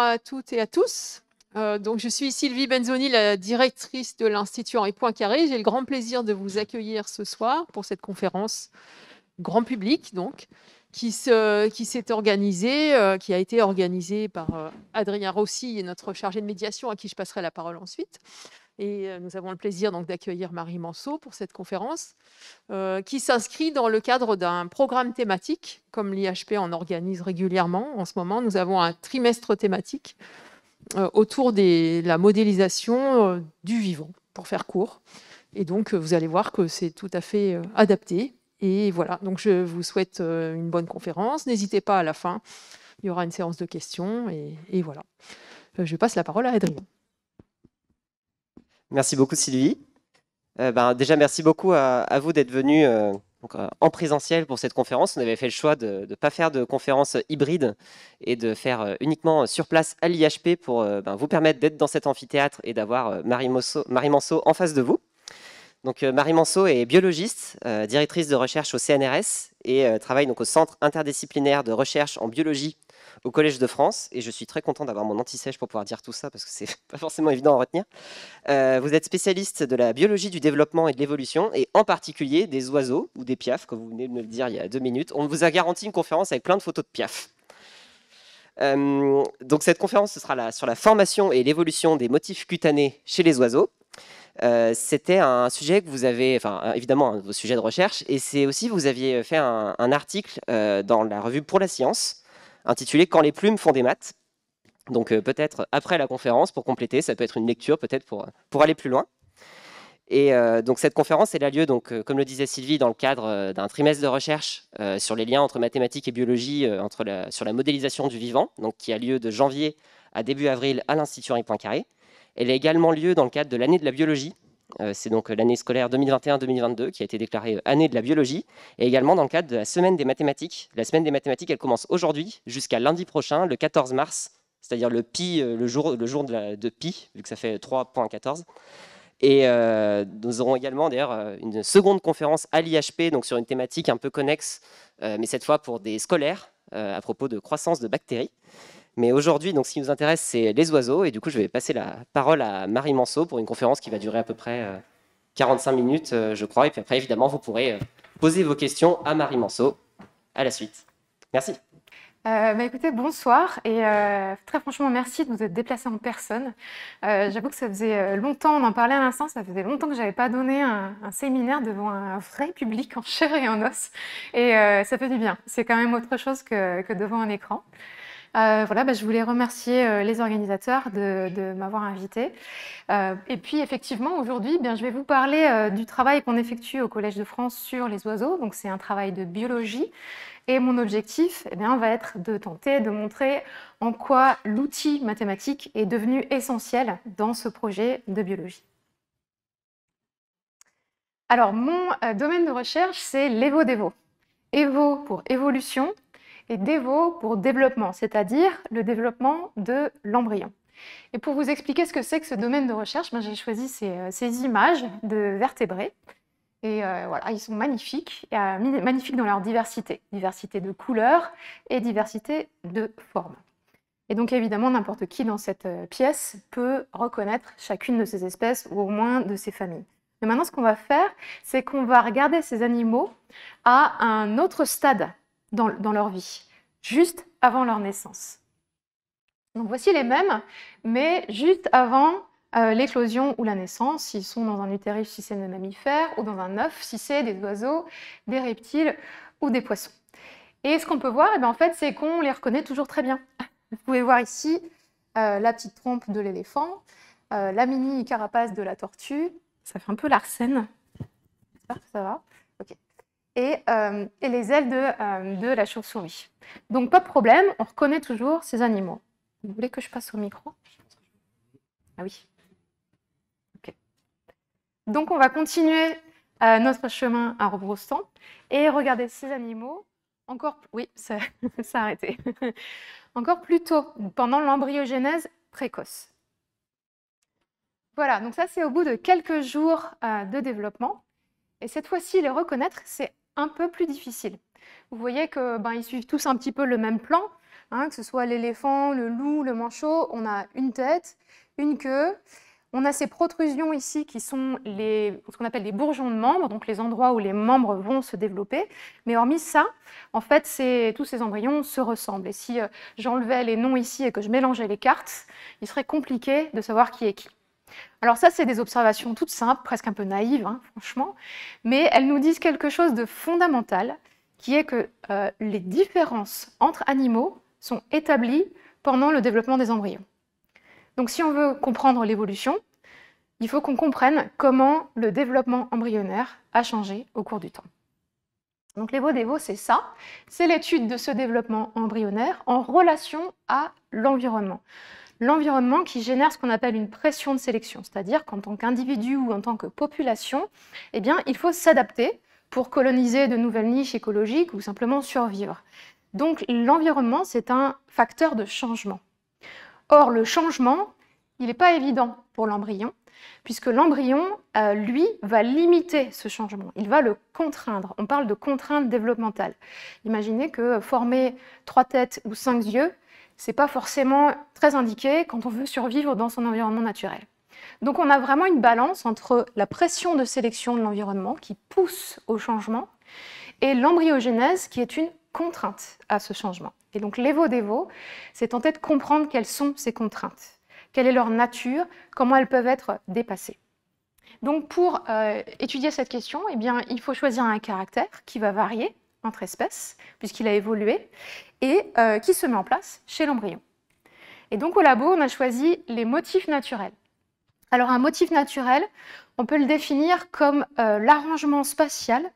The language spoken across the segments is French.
à toutes et à tous. Donc, je suis Sylvie Benzoni, la directrice de l'Institut Henri Poincaré. J'ai le grand plaisir de vous accueillir ce soir pour cette conférence grand public, donc, qui s'est organisée, qui a été organisée par Adrien Rossi, notre chargé de médiation, à qui je passerai la parole ensuite. Et nous avons le plaisir donc d'accueillir Marie Manceau pour cette conférence, qui s'inscrit dans le cadre d'un programme thématique, comme l'IHP en organise régulièrement. En ce moment, nous avons un trimestre thématique autour de la modélisation du vivant, pour faire court. Et donc, vous allez voir que c'est tout à fait adapté. Et voilà, donc je vous souhaite une bonne conférence. N'hésitez pas, à la fin, il y aura une séance de questions. Et voilà. Je passe la parole à Adrien. Merci beaucoup, Sylvie. Déjà, merci beaucoup à vous d'être venus en présentiel pour cette conférence. On avait fait le choix de ne pas faire de conférence hybride et de faire uniquement sur place à l'IHP pour vous permettre d'être dans cet amphithéâtre et d'avoir Marie Manceau en face de vous. Donc, Marie Manceau est biologiste, directrice de recherche au CNRS et travaille donc au Centre interdisciplinaire de recherche en biologie au Collège de France. Et je suis très content d'avoir mon anti-sèche pour pouvoir dire tout ça parce que c'est pas forcément évident à retenir. Vous êtes spécialiste de la biologie du développement et de l'évolution, et en particulier des oiseaux ou des piafs, comme vous venez de me le dire il y a 2 minutes. On vous a garanti une conférence avec plein de photos de piafs. Donc cette conférence, ce sera sur la formation et l'évolution des motifs cutanés chez les oiseaux. C'était un sujet que vous avez, enfin évidemment un de vos sujets de recherche, et c'est aussi, vous aviez fait un article dans la revue Pour la Science, intitulé « Quand les plumes font des maths ». Donc peut-être après la conférence, pour compléter, ça peut être une lecture peut-être pour aller plus loin. Et donc cette conférence, elle a lieu, donc, comme le disait Sylvie, dans le cadre d'un trimestre de recherche sur les liens entre mathématiques et biologie, sur la modélisation du vivant, donc, qui a lieu de janvier à début avril à l'Institut Henri Poincaré. Elle a également lieu dans le cadre de l'année de la biologie. C'est donc l'année scolaire 2021-2022 qui a été déclarée année de la biologie, et également dans le cadre de la semaine des mathématiques. La semaine des mathématiques, elle commence aujourd'hui jusqu'à lundi prochain, le 14 mars, c'est-à-dire le pi, le jour de pi, vu que ça fait 3.14. Et nous aurons également d'ailleurs une seconde conférence à l'IHP, donc sur une thématique un peu connexe, mais cette fois pour des scolaires, à propos de croissance de bactéries. Mais aujourd'hui, donc, ce qui nous intéresse, c'est les oiseaux. Et du coup, je vais passer la parole à Marie Manceau pour une conférence qui va durer à peu près 45 minutes, je crois. Et puis après, évidemment, vous pourrez poser vos questions à Marie Manceau à la suite. Merci. Écoutez, bonsoir. Et très franchement, merci de vous être déplacé en personne. J'avoue que ça faisait longtemps, on en parlait à l'instant, ça faisait longtemps que je n'avais pas donné un séminaire devant un vrai public en chair et en os. Et ça fait du bien. C'est quand même autre chose que devant un écran. Voilà, je voulais remercier les organisateurs de m'avoir invitée. Et puis effectivement, aujourd'hui, je vais vous parler du travail qu'on effectue au Collège de France sur les oiseaux. Donc c'est un travail de biologie. Et mon objectif va être de tenter de montrer en quoi l'outil mathématique est devenu essentiel dans ce projet de biologie. Alors, mon domaine de recherche, c'est l'Evo-Devo. Evo pour évolution, et Devo pour développement, c'est-à-dire le développement de l'embryon. Et pour vous expliquer ce que c'est que ce domaine de recherche, j'ai choisi ces images de vertébrés. Et voilà, ils sont magnifiques, magnifiques dans leur diversité de couleurs et diversité de formes. Et donc évidemment, n'importe qui dans cette pièce peut reconnaître chacune de ces espèces ou au moins de ces familles. Mais maintenant, ce qu'on va faire, c'est qu'on va regarder ces animaux à un autre stade dans leur vie, juste avant leur naissance. Donc voici les mêmes, mais juste avant l'éclosion ou la naissance, s'ils sont dans un utérus, si c'est des mammifères, ou dans un œuf, si c'est des oiseaux, des reptiles ou des poissons. Et ce qu'on peut voir, en fait, c'est qu'on les reconnaît toujours très bien. Vous pouvez voir ici la petite trompe de l'éléphant, la mini carapace de la tortue, ça fait un peu l'arsène, j'espère que ça va. Okay. Et les ailes de la chauve-souris. Donc pas de problème, on reconnaît toujours ces animaux. Vous voulez que je passe au micro? Ah oui. Ok. Donc on va continuer notre chemin à rebrousse-temps et regarder ces animaux encore... Oui, ça a arrêté. Encore plus tôt, pendant l'embryogénèse précoce. Voilà, donc ça c'est au bout de quelques jours de développement. Et cette fois-ci, les reconnaître, c'est un peu plus difficile. Vous voyez qu'ils suivent tous un petit peu le même plan. hein, que ce soit l'éléphant, le loup, le manchot, on a une tête, une queue. On a ces protrusions ici qui sont ce qu'on appelle les bourgeons de membres, donc les endroits où les membres vont se développer. Mais hormis ça, en fait, tous ces embryons se ressemblent. Et si j'enlevais les noms ici et que je mélangeais les cartes, il serait compliqué de savoir qui est qui. Alors ça, c'est des observations toutes simples, presque un peu naïves, hein, franchement, mais elles nous disent quelque chose de fondamental, qui est que les différences entre animaux sont établies pendant le développement des embryons. Donc si on veut comprendre l'évolution, il faut qu'on comprenne comment le développement embryonnaire a changé au cours du temps. Donc l'Evo-Devo, c'est ça, c'est l'étude de ce développement embryonnaire en relation à l'environnement. L'environnement qui génère ce qu'on appelle une pression de sélection, c'est-à-dire qu'en tant qu'individu ou en tant que population, eh bien, il faut s'adapter pour coloniser de nouvelles niches écologiques ou simplement survivre. Donc l'environnement, c'est un facteur de changement. Or, le changement, il n'est pas évident pour l'embryon, puisque l'embryon, lui, va limiter ce changement. Il va le contraindre. On parle de contrainte développementale. Imaginez que former 3 têtes ou 5 yeux, ce n'est pas forcément très indiqué quand on veut survivre dans son environnement naturel. Donc on a vraiment une balance entre la pression de sélection de l'environnement qui pousse au changement et l'embryogénèse qui est une contrainte à ce changement. Et donc l'Evo-Devo, c'est tenter de comprendre quelles sont ces contraintes, quelle est leur nature, comment elles peuvent être dépassées. Donc pour étudier cette question, eh bien, il faut choisir un caractère qui va varier entre espèces, puisqu'il a évolué, et qui se met en place chez l'embryon. Et donc au labo, on a choisi les motifs naturels. Alors un motif naturel, on peut le définir comme l'arrangement spatial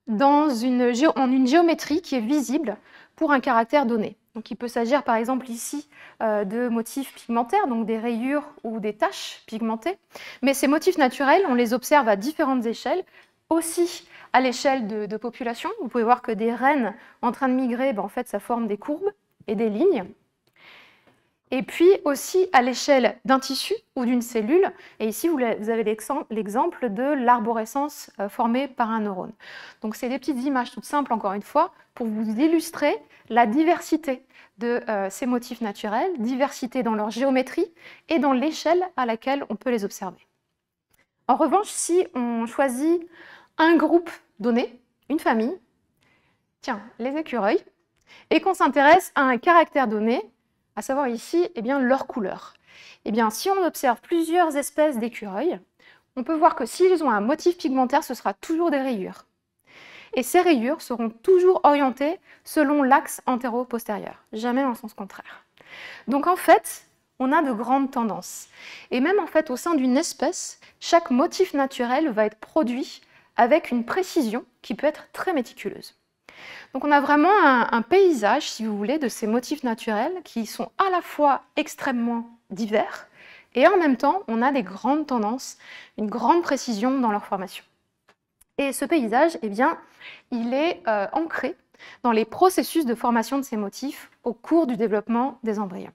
en une géométrie qui est visible pour un caractère donné. Donc il peut s'agir par exemple ici de motifs pigmentaires, donc des rayures ou des taches pigmentées. Mais ces motifs naturels, on les observe à différentes échelles, aussi à l'échelle de population. Vous pouvez voir que des rennes en train de migrer, en fait, ça forme des courbes et des lignes. Et puis aussi à l'échelle d'un tissu ou d'une cellule. Et ici, vous avez l'exemple de l'arborescence formée par un neurone. Donc c'est des petites images toutes simples, encore une fois, pour vous illustrer la diversité de ces motifs naturels, diversité dans leur géométrie et dans l'échelle à laquelle on peut les observer. En revanche, si on choisit un groupe donné, une famille, tiens, les écureuils, et qu'on s'intéresse à un caractère donné, à savoir ici leur couleur. Eh bien, si on observe plusieurs espèces d'écureuils, on peut voir que s'ils ont un motif pigmentaire, ce sera toujours des rayures. Et ces rayures seront toujours orientées selon l'axe antéro-postérieur, jamais dans le sens contraire. Donc en fait, on a de grandes tendances. Et même en fait, au sein d'une espèce, chaque motif naturel va être produit avec une précision qui peut être très méticuleuse. Donc on a vraiment un paysage, si vous voulez, de ces motifs naturels qui sont à la fois extrêmement divers et en même temps, on a des grandes tendances, une grande précision dans leur formation. Et ce paysage, eh bien, il est ancré dans les processus de formation de ces motifs au cours du développement des embryons.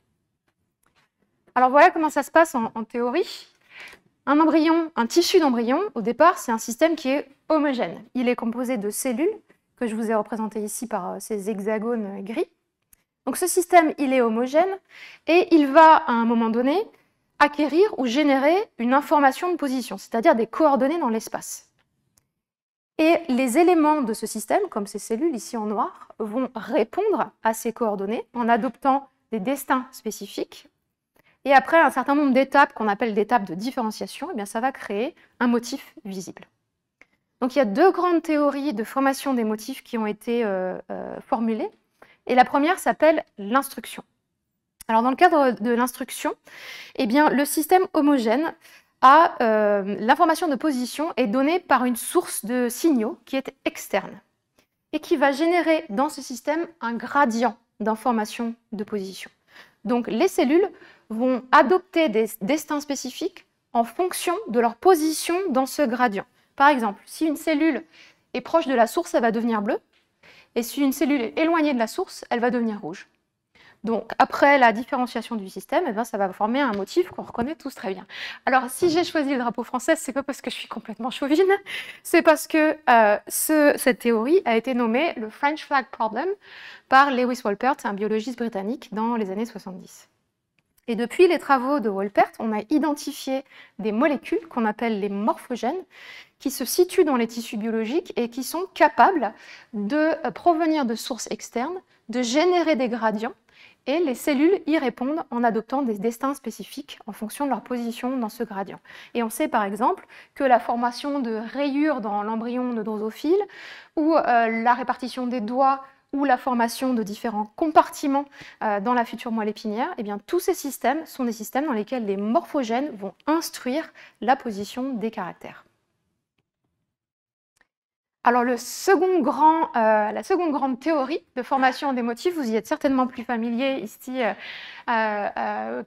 Alors voilà comment ça se passe en théorie. Un embryon, un tissu d'embryon, au départ, c'est un système qui est homogène. Il est composé de cellules, que je vous ai représenté ici par ces hexagones gris. Donc ce système, il est homogène et il va, à un moment donné, acquérir ou générer une information de position, c'est-à-dire des coordonnées dans l'espace. Et les éléments de ce système, comme ces cellules ici en noir, vont répondre à ces coordonnées en adoptant des destins spécifiques. Et après un certain nombre d'étapes qu'on appelle d'étapes de différenciation, eh bien, ça va créer un motif visible. Donc il y a 2 grandes théories de formation des motifs qui ont été formulées. Et la première s'appelle l'instruction. Alors dans le cadre de l'instruction, eh bien, le système homogène a l'information de position est donnée par une source de signaux qui est externe et qui va générer dans ce système un gradient d'information de position. Donc les cellules vont adopter des destins spécifiques en fonction de leur position dans ce gradient. Par exemple, si une cellule est proche de la source, elle va devenir bleue, et si une cellule est éloignée de la source, elle va devenir rouge. Donc, après la différenciation du système, eh ben, ça va former un motif qu'on reconnaît tous très bien. Alors, si j'ai choisi le drapeau français, c'est pas parce que je suis complètement chauvine, c'est parce que cette théorie a été nommée le French Flag Problem par Lewis Wolpert, un biologiste britannique, dans les années 70. Et depuis les travaux de Wolpert, on a identifié des molécules qu'on appelle les morphogènes, qui se situent dans les tissus biologiques et qui sont capables de provenir de sources externes, de générer des gradients, et les cellules y répondent en adoptant des destins spécifiques en fonction de leur position dans ce gradient. Et on sait par exemple que la formation de rayures dans l'embryon de drosophile ou la répartition des doigts ou la formation de différents compartiments dans la future moelle épinière, eh bien, tous ces systèmes sont des systèmes dans lesquels les morphogènes vont instruire la position des caractères. Alors, la seconde grande théorie de formation des motifs, vous y êtes certainement plus familier ici,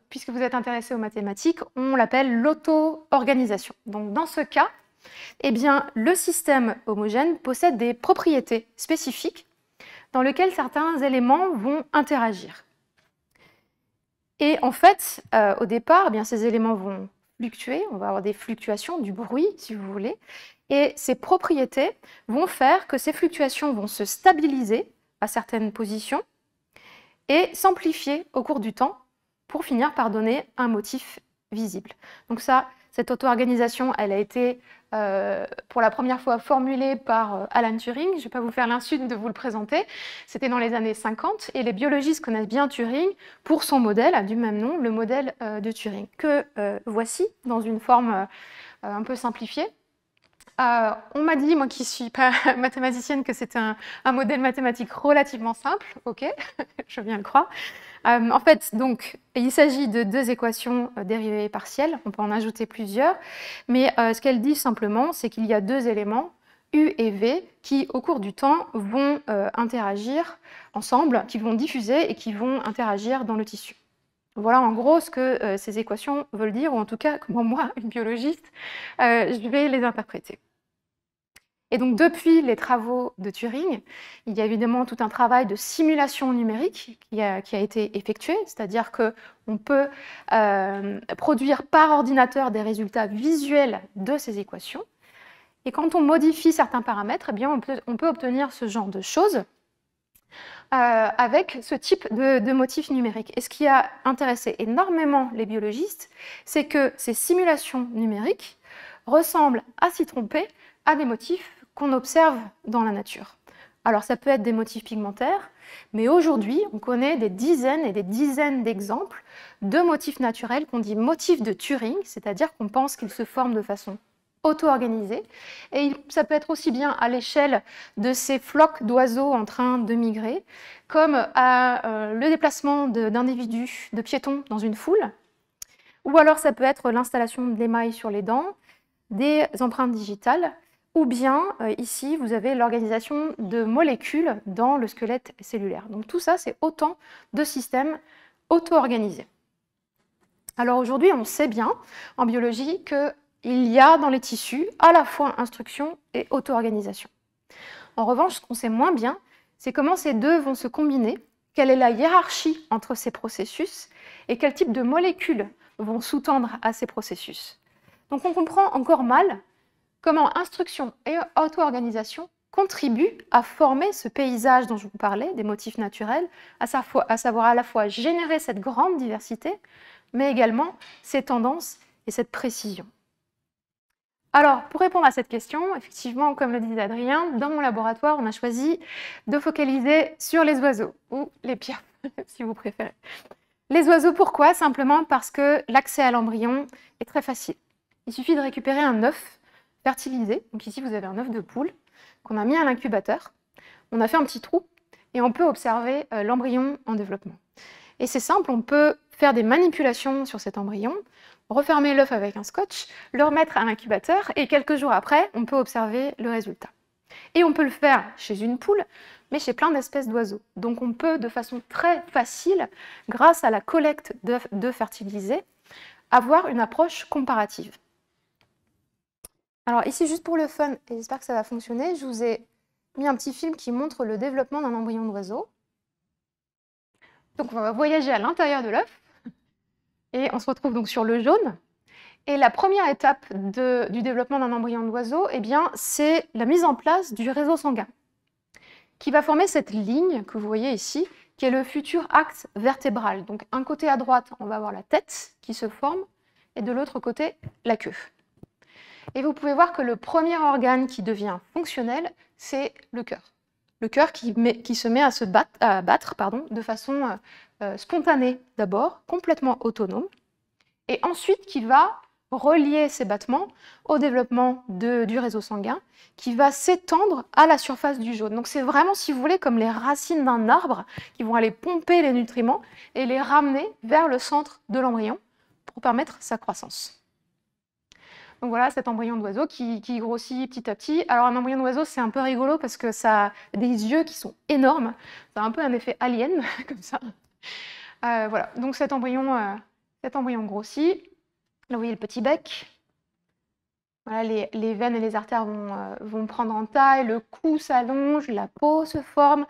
puisque vous êtes intéressé aux mathématiques, on l'appelle l'auto-organisation. Donc, dans ce cas, eh bien, le système homogène possède des propriétés spécifiques dans lesquelles certains éléments vont interagir. Et en fait, au départ, eh bien, ces éléments vont fluctuer, on va avoir des fluctuations, du bruit, si vous voulez, et ces propriétés vont faire que ces fluctuations vont se stabiliser à certaines positions et s'amplifier au cours du temps pour finir par donner un motif visible. Donc ça, cette auto-organisation, elle a été pour la première fois formulée par Alan Turing. Je ne vais pas vous faire l'insulte de vous le présenter. C'était dans les années 50 et les biologistes connaissent bien Turing pour son modèle du même nom, le modèle de Turing, que voici dans une forme un peu simplifiée. On m'a dit, moi qui ne suis pas mathématicienne, que c'était un modèle mathématique relativement simple. Ok, je viens le croire. En fait, donc, il s'agit de deux équations dérivées partielles. On peut en ajouter plusieurs. Mais ce qu'elle dit simplement, c'est qu'il y a deux éléments, U et V, qui, au cours du temps, vont interagir ensemble, qui vont diffuser et qui vont interagir dans le tissu. Voilà en gros ce que ces équations veulent dire, ou en tout cas, comment moi, une biologiste, je vais les interpréter. Et donc, depuis les travaux de Turing, il y a évidemment tout un travail de simulation numérique qui a été effectué, c'est-à-dire qu'on peut produire par ordinateur des résultats visuels de ces équations. Et quand on modifie certains paramètres, eh bien, on peut obtenir ce genre de choses avec ce type de motif numérique. Et ce qui a intéressé énormément les biologistes, c'est que ces simulations numériques ressemblent, à s'y tromper, à des motifs qu'on observe dans la nature. Alors ça peut être des motifs pigmentaires, mais aujourd'hui on connaît des dizaines et des dizaines d'exemples de motifs naturels qu'on dit motifs de Turing, c'est-à-dire qu'on pense qu'ils se forment de façon auto-organisée. Et ça peut être aussi bien à l'échelle de ces flocs d'oiseaux en train de migrer, comme le déplacement d'individus, de piétons dans une foule, ou alors ça peut être l'installation d'émail sur les dents, des empreintes digitales, ou bien, ici, vous avez l'organisation de molécules dans le squelette cellulaire. Donc tout ça, c'est autant de systèmes auto-organisés. Alors aujourd'hui, on sait bien, en biologie, qu'il y a dans les tissus à la fois instruction et auto-organisation. En revanche, ce qu'on sait moins bien, c'est comment ces deux vont se combiner, quelle est la hiérarchie entre ces processus, et quel type de molécules vont sous-tendre à ces processus. Donc on comprend encore mal comment instruction et auto-organisation contribuent à former ce paysage dont je vous parlais, des motifs naturels, à savoir à la fois générer cette grande diversité, mais également ces tendances et cette précision. Alors, pour répondre à cette question, effectivement, comme le disait Adrien, dans mon laboratoire, on a choisi de focaliser sur les oiseaux, ou les pierres, si vous préférez. Les oiseaux, pourquoi? Simplement parce que l'accès à l'embryon est très facile. Il suffit de récupérer un œuf fertilisé. Donc ici, vous avez un œuf de poule qu'on a mis à l'incubateur. On a fait un petit trou et on peut observer l'embryon en développement. Et c'est simple, on peut faire des manipulations sur cet embryon, refermer l'œuf avec un scotch, le remettre à l'incubateur et quelques jours après, on peut observer le résultat. Et on peut le faire chez une poule, mais chez plein d'espèces d'oiseaux. Donc on peut, de façon très facile, grâce à la collecte d'œufs fertilisés, avoir une approche comparative. Alors ici, juste pour le fun, et j'espère que ça va fonctionner, je vous ai mis un petit film qui montre le développement d'un embryon d'oiseau. Donc, on va voyager à l'intérieur de l'œuf et on se retrouve donc sur le jaune. Et la première étape du développement d'un embryon d'oiseau, eh bien, c'est la mise en place du réseau sanguin qui va former cette ligne que vous voyez ici, qui est le futur axe vertébral. Donc, un côté à droite, on va avoir la tête qui se forme et de l'autre côté, la queue. Et vous pouvez voir que le premier organe qui devient fonctionnel, c'est le cœur. Le cœur qui se met à battre de façon spontanée d'abord, complètement autonome, et ensuite qui va relier ces battements au développement du réseau sanguin, qui va s'étendre à la surface du jaune. Donc c'est vraiment, si vous voulez, comme les racines d'un arbre qui vont aller pomper les nutriments et les ramener vers le centre de l'embryon pour permettre sa croissance. Donc voilà cet embryon d'oiseau qui grossit petit à petit. Alors un embryon d'oiseau, c'est un peu rigolo parce que ça a des yeux qui sont énormes. C'est un peu un effet alien, comme ça. Voilà, donc cet embryon grossit. Là, vous voyez le petit bec. Voilà, les veines et les artères vont prendre en taille, le cou s'allonge, la peau se forme.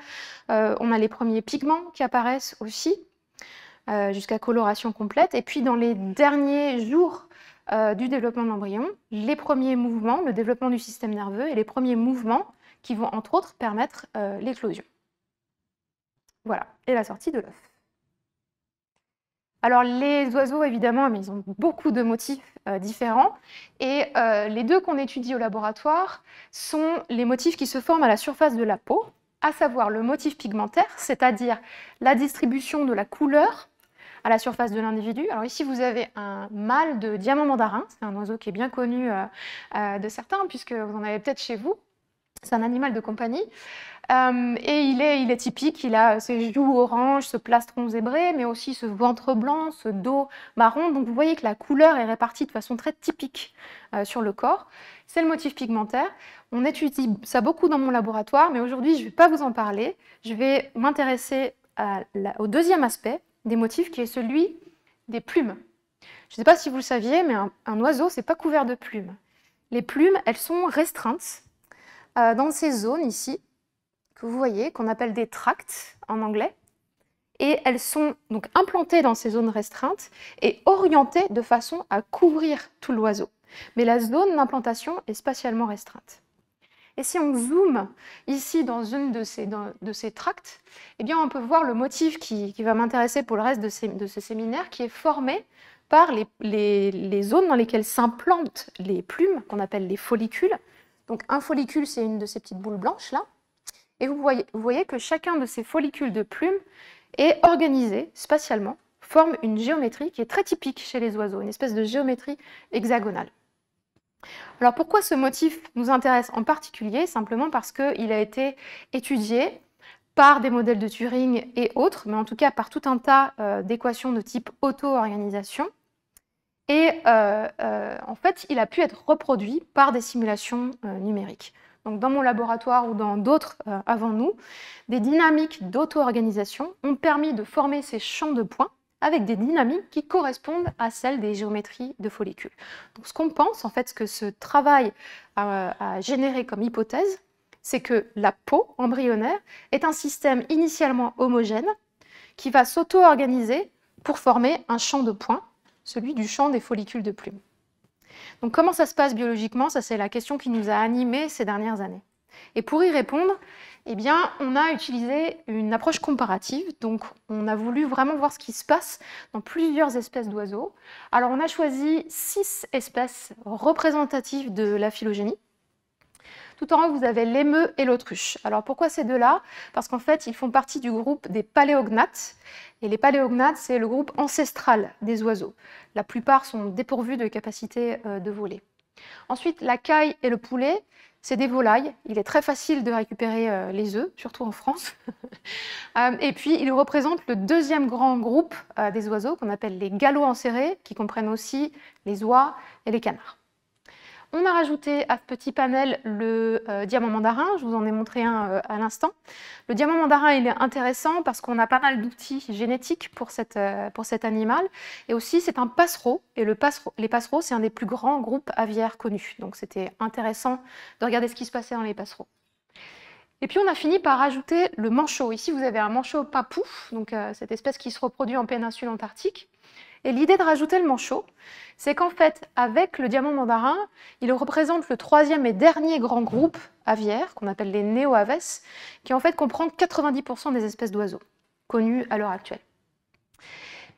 On a les premiers pigments qui apparaissent aussi, jusqu'à coloration complète. Et puis, dans les derniers jours du développement de l'embryon, les premiers mouvements, le développement du système nerveux et les premiers mouvements qui vont, entre autres, permettre l'éclosion. Voilà, et la sortie de l'œuf. Alors les oiseaux, évidemment, mais ils ont beaucoup de motifs différents. Et les deux qu'on étudie au laboratoire sont les motifs qui se forment à la surface de la peau, à savoir le motif pigmentaire, c'est-à-dire la distribution de la couleur à la surface de l'individu. Alors ici, vous avez un mâle de diamant mandarin. C'est un oiseau qui est bien connu de certains, puisque vous en avez peut-être chez vous. C'est un animal de compagnie. Et il est typique, il a ses joues oranges, ce plastron zébré, mais aussi ce ventre blanc, ce dos marron. Donc vous voyez que la couleur est répartie de façon très typique sur le corps. C'est le motif pigmentaire. On étudie ça beaucoup dans mon laboratoire, mais aujourd'hui je ne vais pas vous en parler. Je vais m'intéresser au deuxième aspect des motifs, qui est celui des plumes. Je ne sais pas si vous le saviez, mais un oiseau, c'est pas couvert de plumes. Les plumes, elles sont restreintes dans ces zones ici, que vous voyez, qu'on appelle des tracts en anglais, et elles sont donc implantées dans ces zones restreintes et orientées de façon à couvrir tout l'oiseau. Mais la zone d'implantation est spatialement restreinte. Et si on zoome ici dans une de ces tracts, eh bien on peut voir le motif qui va m'intéresser pour le reste de ce séminaire, qui est formé par les zones dans lesquelles s'implantent les plumes, qu'on appelle les follicules. Donc un follicule, c'est une de ces petites boules blanches là. Et vous voyez que chacun de ces follicules de plumes est organisé spatialement, forme une géométrie qui est très typique chez les oiseaux, une espèce de géométrie hexagonale. Alors pourquoi ce motif nous intéresse en particulier? Simplement parce qu'il a été étudié par des modèles de Turing et autres, mais en tout cas par tout un tas d'équations de type auto-organisation. Et en fait, il a pu être reproduit par des simulations numériques. Donc, dans mon laboratoire ou dans d'autres avant nous, des dynamiques d'auto-organisation ont permis de former ces champs de points avec des dynamiques qui correspondent à celles des géométries de follicules. Donc, ce qu'on pense, en fait, ce que ce travail a généré comme hypothèse, c'est que la peau embryonnaire est un système initialement homogène qui va s'auto-organiser pour former un champ de points, celui du champ des follicules de plumes. Donc comment ça se passe biologiquement? Ça, c'est la question qui nous a animés ces dernières années. Et pour y répondre, eh bien, on a utilisé une approche comparative. Donc on a voulu vraiment voir ce qui se passe dans plusieurs espèces d'oiseaux. Alors on a choisi 6 espèces représentatives de la phylogénie. Tout en haut, vous avez l'émeu et l'autruche. Alors pourquoi ces deux-là? Parce qu'en fait, ils font partie du groupe des paléognates. Et les paléognates, c'est le groupe ancestral des oiseaux. La plupart sont dépourvus de capacité de voler. Ensuite, la caille et le poulet, c'est des volailles. Il est très facile de récupérer les œufs, surtout en France. Et puis, ils représentent le deuxième grand groupe des oiseaux qu'on appelle les gallo-encérés, qui comprennent aussi les oies et les canards. On a rajouté à ce petit panel le diamant mandarin, je vous en ai montré un à l'instant. Le diamant mandarin, il est intéressant parce qu'on a pas mal d'outils génétiques pour cet animal. Et aussi, c'est un passereau. Et les passereaux, c'est un des plus grands groupes aviaires connus. Donc, c'était intéressant de regarder ce qui se passait dans les passereaux. Et puis on a fini par ajouter le manchot. Ici, vous avez un manchot papou, donc cette espèce qui se reproduit en péninsule antarctique. Et l'idée de rajouter le manchot, c'est qu'en fait, avec le diamant mandarin, il représente le troisième et dernier grand groupe aviaire, qu'on appelle les néo-aves, qui en fait comprend 90% des espèces d'oiseaux connues à l'heure actuelle.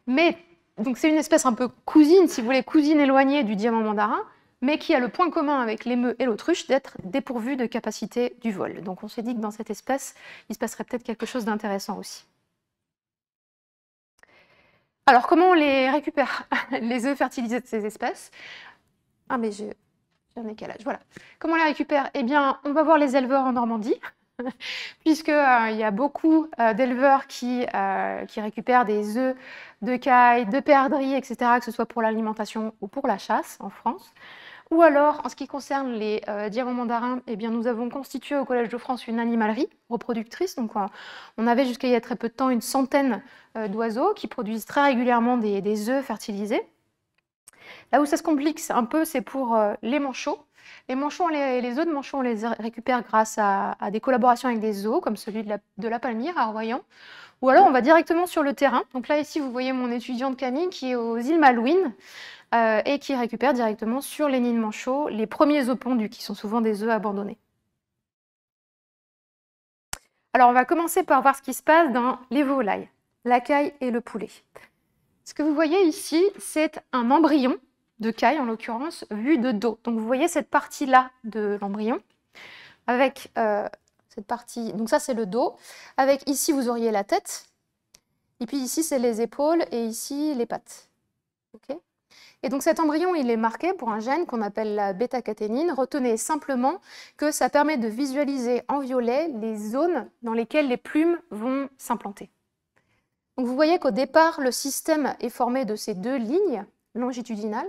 Mais, donc c'est une espèce un peu cousine, si vous voulez, cousine éloignée du diamant mandarin, mais qui a le point commun avec l'émeu et l'autruche d'être dépourvue de capacité du vol. Donc on s'est dit que dans cette espèce, il se passerait peut-être quelque chose d'intéressant aussi. Alors, comment on les récupère, les œufs fertilisés de ces espèces? Ah, mais j'ai un décalage, voilà. Comment on les récupère? Eh bien, on va voir les éleveurs en Normandie, puisqu'il y a beaucoup d'éleveurs qui récupèrent des œufs de caille, de perdrix, etc., que ce soit pour l'alimentation ou pour la chasse en France. Ou alors, en ce qui concerne les diamants mandarins, eh bien, nous avons constitué au Collège de France une animalerie reproductrice. Donc, on avait jusqu'à il y a très peu de temps une centaine d'oiseaux qui produisent très régulièrement des œufs fertilisés. Là où ça se complique un peu, c'est pour les manchots. Les manchots, les œufs de manchots, on les récupère grâce à des collaborations avec des zoos, comme celui de la Palmyre à Royan. Ou alors, on va directement sur le terrain. Donc là, ici, vous voyez mon étudiante Camille qui est aux îles Malouines. Et qui récupère directement sur les nids de manchots les premiers œufs pondus, qui sont souvent des œufs abandonnés. Alors, on va commencer par voir ce qui se passe dans les volailles, la caille et le poulet. Ce que vous voyez ici, c'est un embryon de caille, en l'occurrence, vu de dos. Donc, vous voyez cette partie-là de l'embryon, avec cette partie, donc ça, c'est le dos, avec ici, vous auriez la tête, et puis ici, c'est les épaules, et ici, les pattes. Ok ? Et donc cet embryon, il est marqué pour un gène qu'on appelle la bêta-caténine. Retenez simplement que ça permet de visualiser en violet les zones dans lesquelles les plumes vont s'implanter. Donc vous voyez qu'au départ, le système est formé de ces deux lignes longitudinales.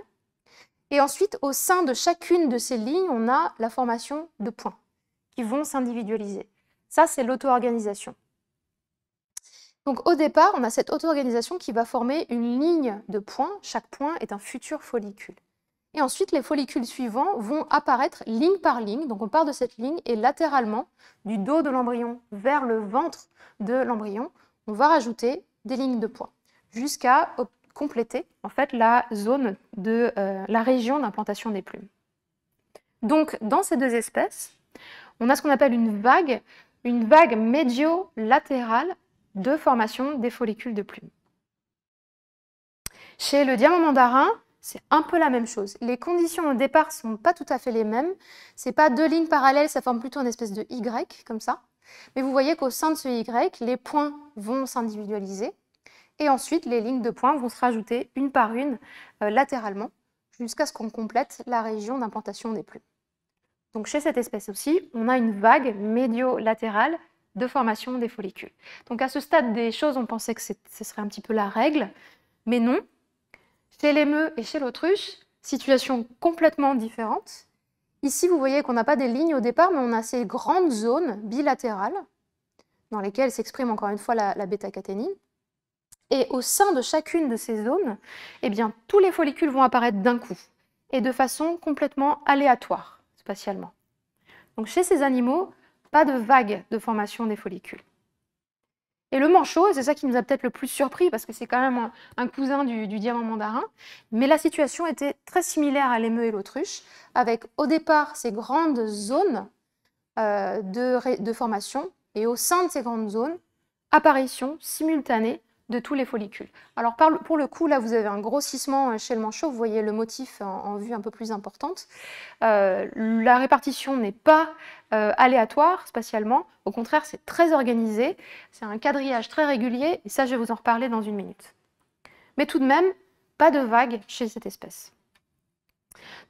Et ensuite, au sein de chacune de ces lignes, on a la formation de points qui vont s'individualiser. Ça, c'est l'auto-organisation. Donc au départ, on a cette auto-organisation qui va former une ligne de points. Chaque point est un futur follicule. Et ensuite, les follicules suivants vont apparaître ligne par ligne. Donc on part de cette ligne et latéralement, du dos de l'embryon vers le ventre de l'embryon, on va rajouter des lignes de points jusqu'à compléter en fait la zone de la région d'implantation des plumes. Donc dans ces deux espèces, on a ce qu'on appelle une vague médio-latérale de formation des follicules de plumes. Chez le diamant mandarin, c'est un peu la même chose. Les conditions au départ ne sont pas tout à fait les mêmes. Ce n'est pas deux lignes parallèles, ça forme plutôt une espèce de Y, comme ça. Mais vous voyez qu'au sein de ce Y, les points vont s'individualiser. Et ensuite, les lignes de points vont se rajouter une par une latéralement, jusqu'à ce qu'on complète la région d'implantation des plumes. Donc chez cette espèce aussi, on a une vague médio-latérale de formation des follicules. Donc à ce stade des choses, on pensait que ce serait un petit peu la règle, mais non. Chez l'émeu et chez l'autruche, situation complètement différente. Ici, vous voyez qu'on n'a pas des lignes au départ, mais on a ces grandes zones bilatérales dans lesquelles s'exprime encore une fois la bêta-caténine. Et au sein de chacune de ces zones, eh bien, tous les follicules vont apparaître d'un coup et de façon complètement aléatoire spatialement. Donc chez ces animaux, pas de vague de formation des follicules. Et le manchot, et c'est ça qui nous a peut-être le plus surpris, parce que c'est quand même un cousin du diamant mandarin, mais la situation était très similaire à l'émeu et l'autruche, avec au départ ces grandes zones de formation, et au sein de ces grandes zones, apparition simultanée de tous les follicules. Alors pour le coup, là vous avez un grossissement chez le manchot, vous voyez le motif en vue un peu plus importante. La répartition n'est pas aléatoire spatialement, au contraire c'est très organisé, c'est un quadrillage très régulier, et ça je vais vous en reparler dans une minute. Mais tout de même, pas de vague chez cette espèce.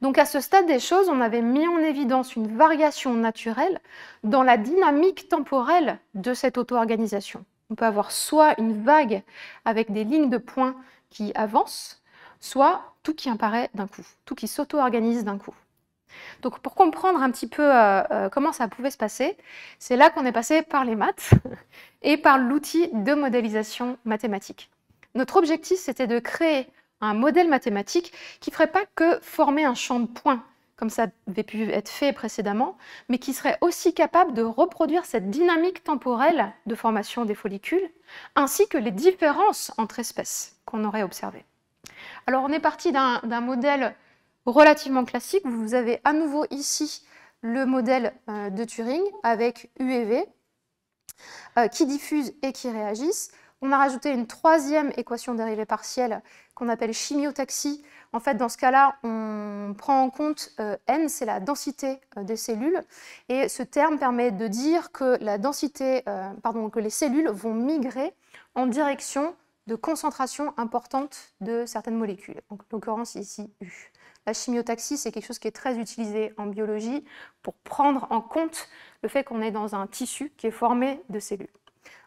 Donc à ce stade des choses, on avait mis en évidence une variation naturelle dans la dynamique temporelle de cette auto-organisation. On peut avoir soit une vague avec des lignes de points qui avancent, soit tout qui apparaît d'un coup, tout qui s'auto-organise d'un coup. Donc pour comprendre un petit peu comment ça pouvait se passer, c'est là qu'on est passé par les maths et par l'outil de modélisation mathématique. Notre objectif, c'était de créer un modèle mathématique qui ne ferait pas que former un champ de points, comme ça avait pu être fait précédemment, mais qui serait aussi capable de reproduire cette dynamique temporelle de formation des follicules, ainsi que les différences entre espèces qu'on aurait observées. Alors on est parti d'un modèle relativement classique. Vous avez à nouveau ici le modèle de Turing avec U et V qui diffusent et qui réagissent. On a rajouté une troisième équation dérivée partielle qu'on appelle chimiotaxie. En fait, dans ce cas-là, on prend en compte N, c'est la densité des cellules. Et ce terme permet de dire que que les cellules vont migrer en direction de concentration importante de certaines molécules. Donc, en l'occurrence, ici, U. La chimiotaxie, c'est quelque chose qui est très utilisé en biologie pour prendre en compte le fait qu'on est dans un tissu qui est formé de cellules.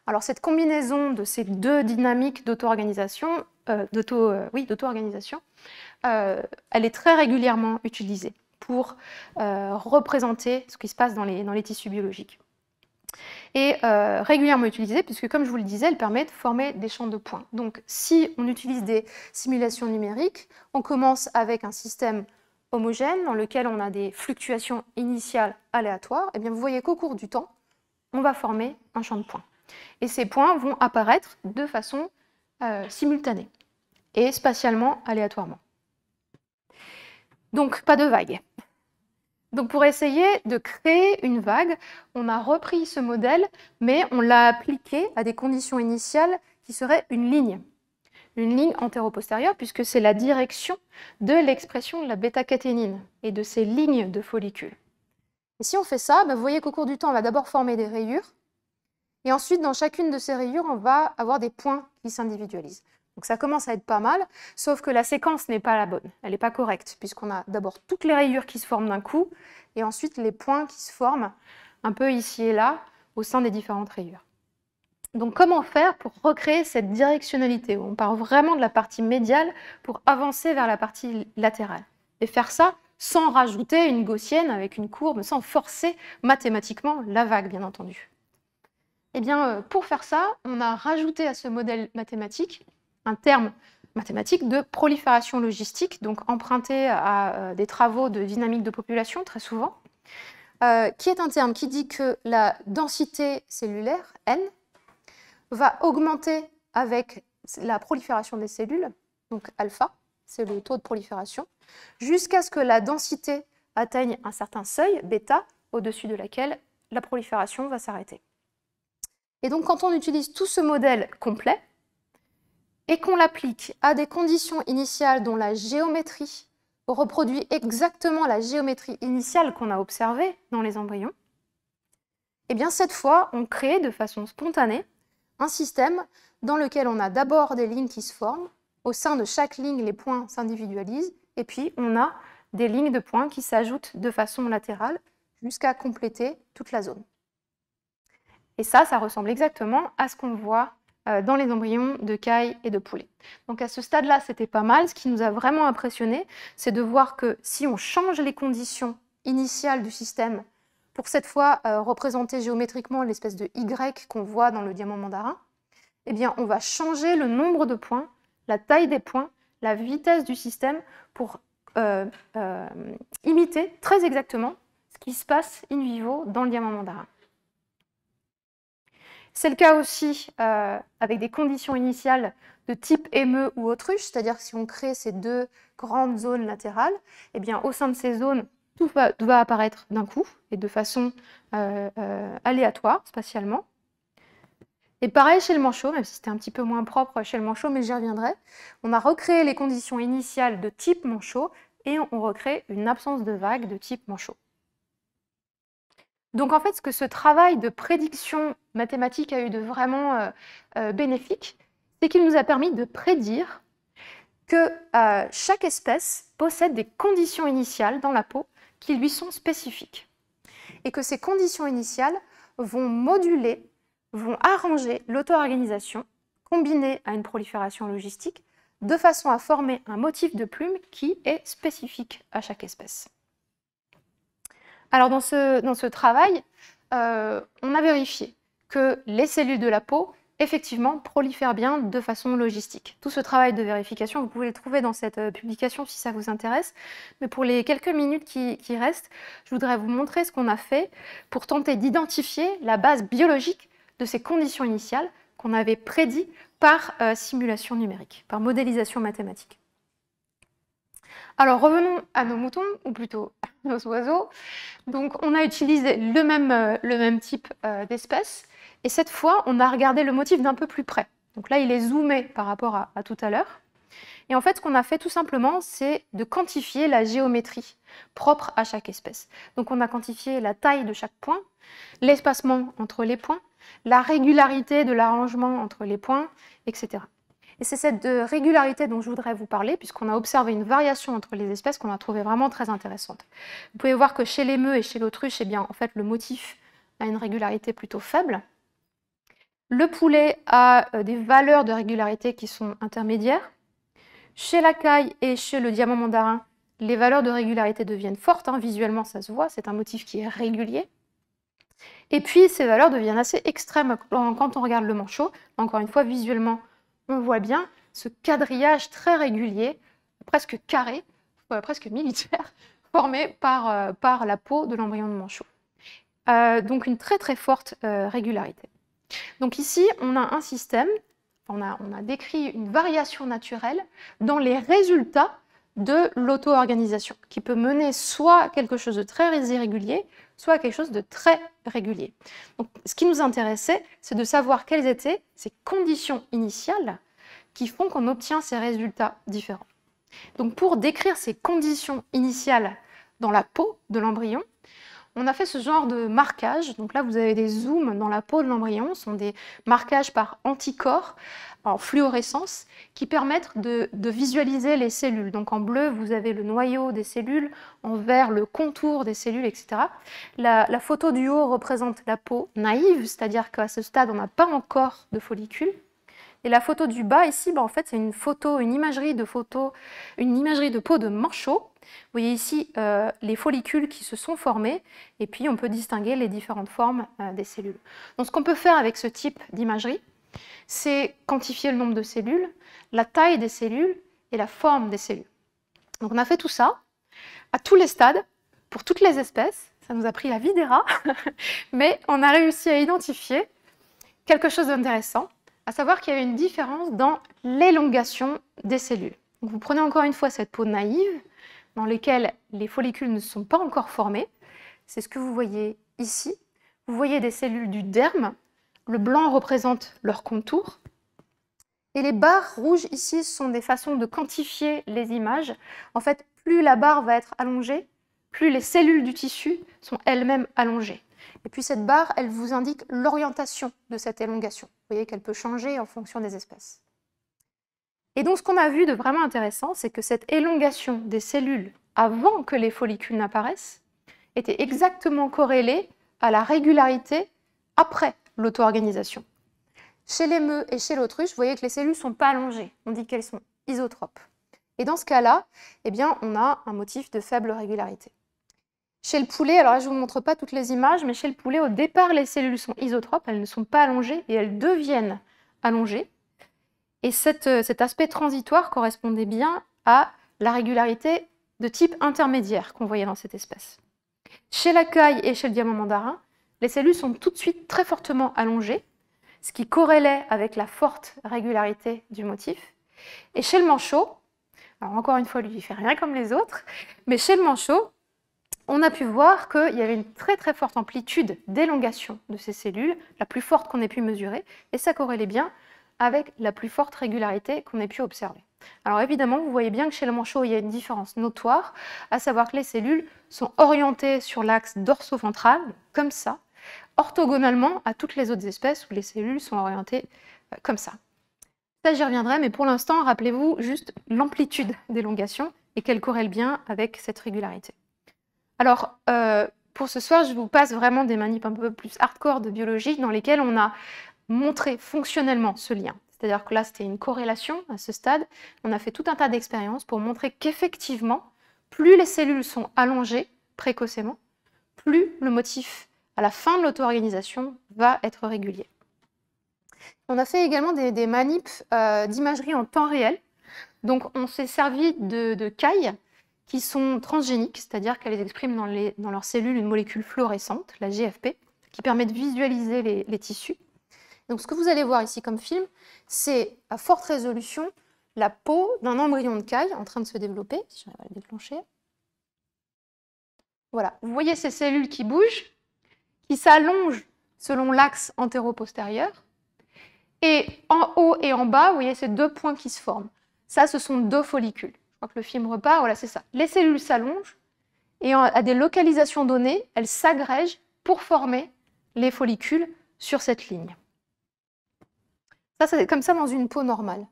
Alors cette combinaison de ces deux dynamiques d'auto-organisation, elle est très régulièrement utilisée pour représenter ce qui se passe dans les tissus biologiques. Et régulièrement utilisée puisque, comme je vous le disais, elle permet de former des champs de points. Donc si on utilise des simulations numériques, on commence avec un système homogène dans lequel on a des fluctuations initiales aléatoires. Et bien vous voyez qu'au cours du temps, on va former un champ de points. Et ces points vont apparaître de façon simultanée et spatialement aléatoirement. Donc, pas de vague. Donc, pour essayer de créer une vague, on a repris ce modèle, mais on l'a appliqué à des conditions initiales qui seraient une ligne antéro-postérieure, puisque c'est la direction de l'expression de la bêta-caténine et de ces lignes de follicules. Et si on fait ça, vous voyez qu'au cours du temps, on va d'abord former des rayures. Et ensuite, dans chacune de ces rayures, on va avoir des points qui s'individualisent. Donc ça commence à être pas mal, sauf que la séquence n'est pas la bonne, elle n'est pas correcte, puisqu'on a d'abord toutes les rayures qui se forment d'un coup, et ensuite les points qui se forment un peu ici et là, au sein des différentes rayures. Donc comment faire pour recréer cette directionnalité, où on part vraiment de la partie médiale pour avancer vers la partie latérale, et faire ça sans rajouter une gaussienne avec une courbe, sans forcer mathématiquement la vague, bien entendu. Eh bien, pour faire ça, on a rajouté à ce modèle mathématique un terme mathématique de prolifération logistique, donc emprunté à des travaux de dynamique de population, très souvent, qui est un terme qui dit que la densité cellulaire, N, va augmenter avec la prolifération des cellules, donc alpha, c'est le taux de prolifération, jusqu'à ce que la densité atteigne un certain seuil, bêta, au-dessus de laquelle la prolifération va s'arrêter. Et donc, quand on utilise tout ce modèle complet et qu'on l'applique à des conditions initiales dont la géométrie reproduit exactement la géométrie initiale qu'on a observée dans les embryons, eh bien, cette fois, on crée de façon spontanée un système dans lequel on a d'abord des lignes qui se forment. Au sein de chaque ligne, les points s'individualisent. Et puis, on a des lignes de points qui s'ajoutent de façon latérale jusqu'à compléter toute la zone. Et ça ressemble exactement à ce qu'on voit dans les embryons de caille et de poulet. Donc à ce stade-là, c'était pas mal. Ce qui nous a vraiment impressionné, c'est de voir que si on change les conditions initiales du système, pour cette fois représenter géométriquement l'espèce de Y qu'on voit dans le diamant mandarin, eh bien on va changer le nombre de points, la taille des points, la vitesse du système pour imiter très exactement ce qui se passe in vivo dans le diamant mandarin. C'est le cas aussi avec des conditions initiales de type émeu ou autruche, c'est-à-dire que si on crée ces deux grandes zones latérales, eh bien, au sein de ces zones, tout va apparaître d'un coup et de façon aléatoire, spatialement. Et pareil chez le manchot, même si c'était un petit peu moins propre chez le manchot, mais j'y reviendrai. On a recréé les conditions initiales de type manchot et on recrée une absence de vague de type manchot. Donc en fait, ce que ce travail de prédiction mathématique a eu de vraiment bénéfique, c'est qu'il nous a permis de prédire que chaque espèce possède des conditions initiales dans la peau qui lui sont spécifiques. Et que ces conditions initiales vont moduler, vont arranger l'auto-organisation combinée à une prolifération logistique de façon à former un motif de plume qui est spécifique à chaque espèce. Alors dans ce travail, on a vérifié que les cellules de la peau effectivement, prolifèrent bien de façon logistique. Tout ce travail de vérification, vous pouvez le trouver dans cette publication si ça vous intéresse. Mais pour les quelques minutes qui restent, je voudrais vous montrer ce qu'on a fait pour tenter d'identifier la base biologique de ces conditions initiales qu'on avait prédit par simulation numérique, par modélisation mathématique. Alors revenons à nos moutons, ou plutôt à nos oiseaux. Donc on a utilisé le même type d'espèce, et cette fois on a regardé le motif d'un peu plus près. Donc là il est zoomé par rapport à tout à l'heure. Et en fait ce qu'on a fait tout simplement, c'est de quantifier la géométrie propre à chaque espèce. Donc on a quantifié la taille de chaque point, l'espacement entre les points, la régularité de l'arrangement entre les points, etc. Et c'est cette régularité dont je voudrais vous parler, puisqu'on a observé une variation entre les espèces qu'on a trouvée vraiment très intéressante. Vous pouvez voir que chez les meux et chez l'autruche, eh bien, en fait, le motif a une régularité plutôt faible. Le poulet a des valeurs de régularité qui sont intermédiaires. Chez la caille et chez le diamant mandarin, les valeurs de régularité deviennent fortes. Visuellement, ça se voit, c'est un motif qui est régulier. Et puis, ces valeurs deviennent assez extrêmes quand on regarde le manchot. Encore une fois, visuellement, on voit bien ce quadrillage très régulier, presque carré, presque militaire, formé par la peau de l'embryon de manchot. Donc une très très forte régularité. Donc ici, on a un système, on a décrit une variation naturelle dans les résultats de l'auto-organisation, qui peut mener soit à quelque chose de très irrégulier, soit à quelque chose de très régulier. Donc, ce qui nous intéressait, c'est de savoir quelles étaient ces conditions initiales qui font qu'on obtient ces résultats différents. Donc, pour décrire ces conditions initiales dans la peau de l'embryon, on a fait ce genre de marquage. Donc là, vous avez des zooms dans la peau de l'embryon. Ce sont des marquages par anticorps en fluorescence qui permettent de visualiser les cellules. Donc en bleu, vous avez le noyau des cellules, en vert, le contour des cellules, etc. La photo du haut représente la peau naïve, c'est-à-dire qu'à ce stade, on n'a pas encore de follicules. Et la photo du bas, ici, en fait, c'est une imagerie de peau de manchot. Vous voyez ici les follicules qui se sont formés, et puis on peut distinguer les différentes formes des cellules. Donc ce qu'on peut faire avec ce type d'imagerie, c'est quantifier le nombre de cellules, la taille des cellules et la forme des cellules. Donc on a fait tout ça à tous les stades, pour toutes les espèces. Ça nous a pris la vie des rats, mais on a réussi à identifier quelque chose d'intéressant, à savoir qu'il y avait une différence dans l'élongation des cellules. Donc vous prenez encore une fois cette peau naïve, dans laquelle les follicules ne sont pas encore formés. C'est ce que vous voyez ici. Vous voyez des cellules du derme. Le blanc représente leur contour. Et les barres rouges ici sont des façons de quantifier les images. En fait, plus la barre va être allongée, plus les cellules du tissu sont elles-mêmes allongées. Et puis cette barre, elle vous indique l'orientation de cette élongation. Vous voyez qu'elle peut changer en fonction des espèces. Et donc ce qu'on a vu de vraiment intéressant, c'est que cette élongation des cellules avant que les follicules n'apparaissent était exactement corrélée à la régularité après l'auto-organisation. Chez les meux et chez l'autruche, vous voyez que les cellules ne sont pas allongées, on dit qu'elles sont isotropes. Et dans ce cas-là, eh bien, on a un motif de faible régularité. Chez le poulet, alors là je ne vous montre pas toutes les images, mais chez le poulet, au départ, les cellules sont isotropes, elles ne sont pas allongées et elles deviennent allongées. Et cet aspect transitoire correspondait bien à la régularité de type intermédiaire qu'on voyait dans cette espèce. Chez la caille et chez le diamant mandarin, les cellules sont tout de suite très fortement allongées, ce qui corrélait avec la forte régularité du motif. Et chez le manchot, alors encore une fois, lui, il ne fait rien comme les autres, mais chez le manchot, on a pu voir qu'il y avait une très très forte amplitude d'élongation de ces cellules, la plus forte qu'on ait pu mesurer, et ça corrélait bien avec la plus forte régularité qu'on ait pu observer. Alors évidemment, vous voyez bien que chez le manchot, il y a une différence notoire, à savoir que les cellules sont orientées sur l'axe dorsoventral, comme ça, orthogonalement à toutes les autres espèces où les cellules sont orientées comme ça. Ça, j'y reviendrai, mais pour l'instant, rappelez-vous juste l'amplitude d'élongation et qu'elle corrèle bien avec cette régularité. Alors, pour ce soir, je vous passe vraiment des manips un peu plus hardcore de biologie dans lesquelles on a montré fonctionnellement ce lien. C'est-à-dire que là, c'était une corrélation à ce stade. On a fait tout un tas d'expériences pour montrer qu'effectivement, plus les cellules sont allongées précocement, plus le motif à la fin de l'auto-organisation va être régulier. On a fait également des manips d'imagerie en temps réel. Donc, on s'est servi de cailles qui sont transgéniques, c'est-à-dire qu'elles expriment dans leurs cellules une molécule fluorescente, la GFP, qui permet de visualiser les tissus. Donc, ce que vous allez voir ici comme film, c'est à forte résolution la peau d'un embryon de caille en train de se développer. Si j'arrive à le déclencher. Voilà, vous voyez ces cellules qui bougent, qui s'allongent selon l'axe antéro-postérieur. Et en haut et en bas, vous voyez ces deux points qui se forment. Ça, ce sont deux follicules. Je crois que le film repart, voilà, c'est ça. Les cellules s'allongent et à des localisations données, elles s'agrègent pour former les follicules sur cette ligne. Ça, c'est comme ça dans une peau normale.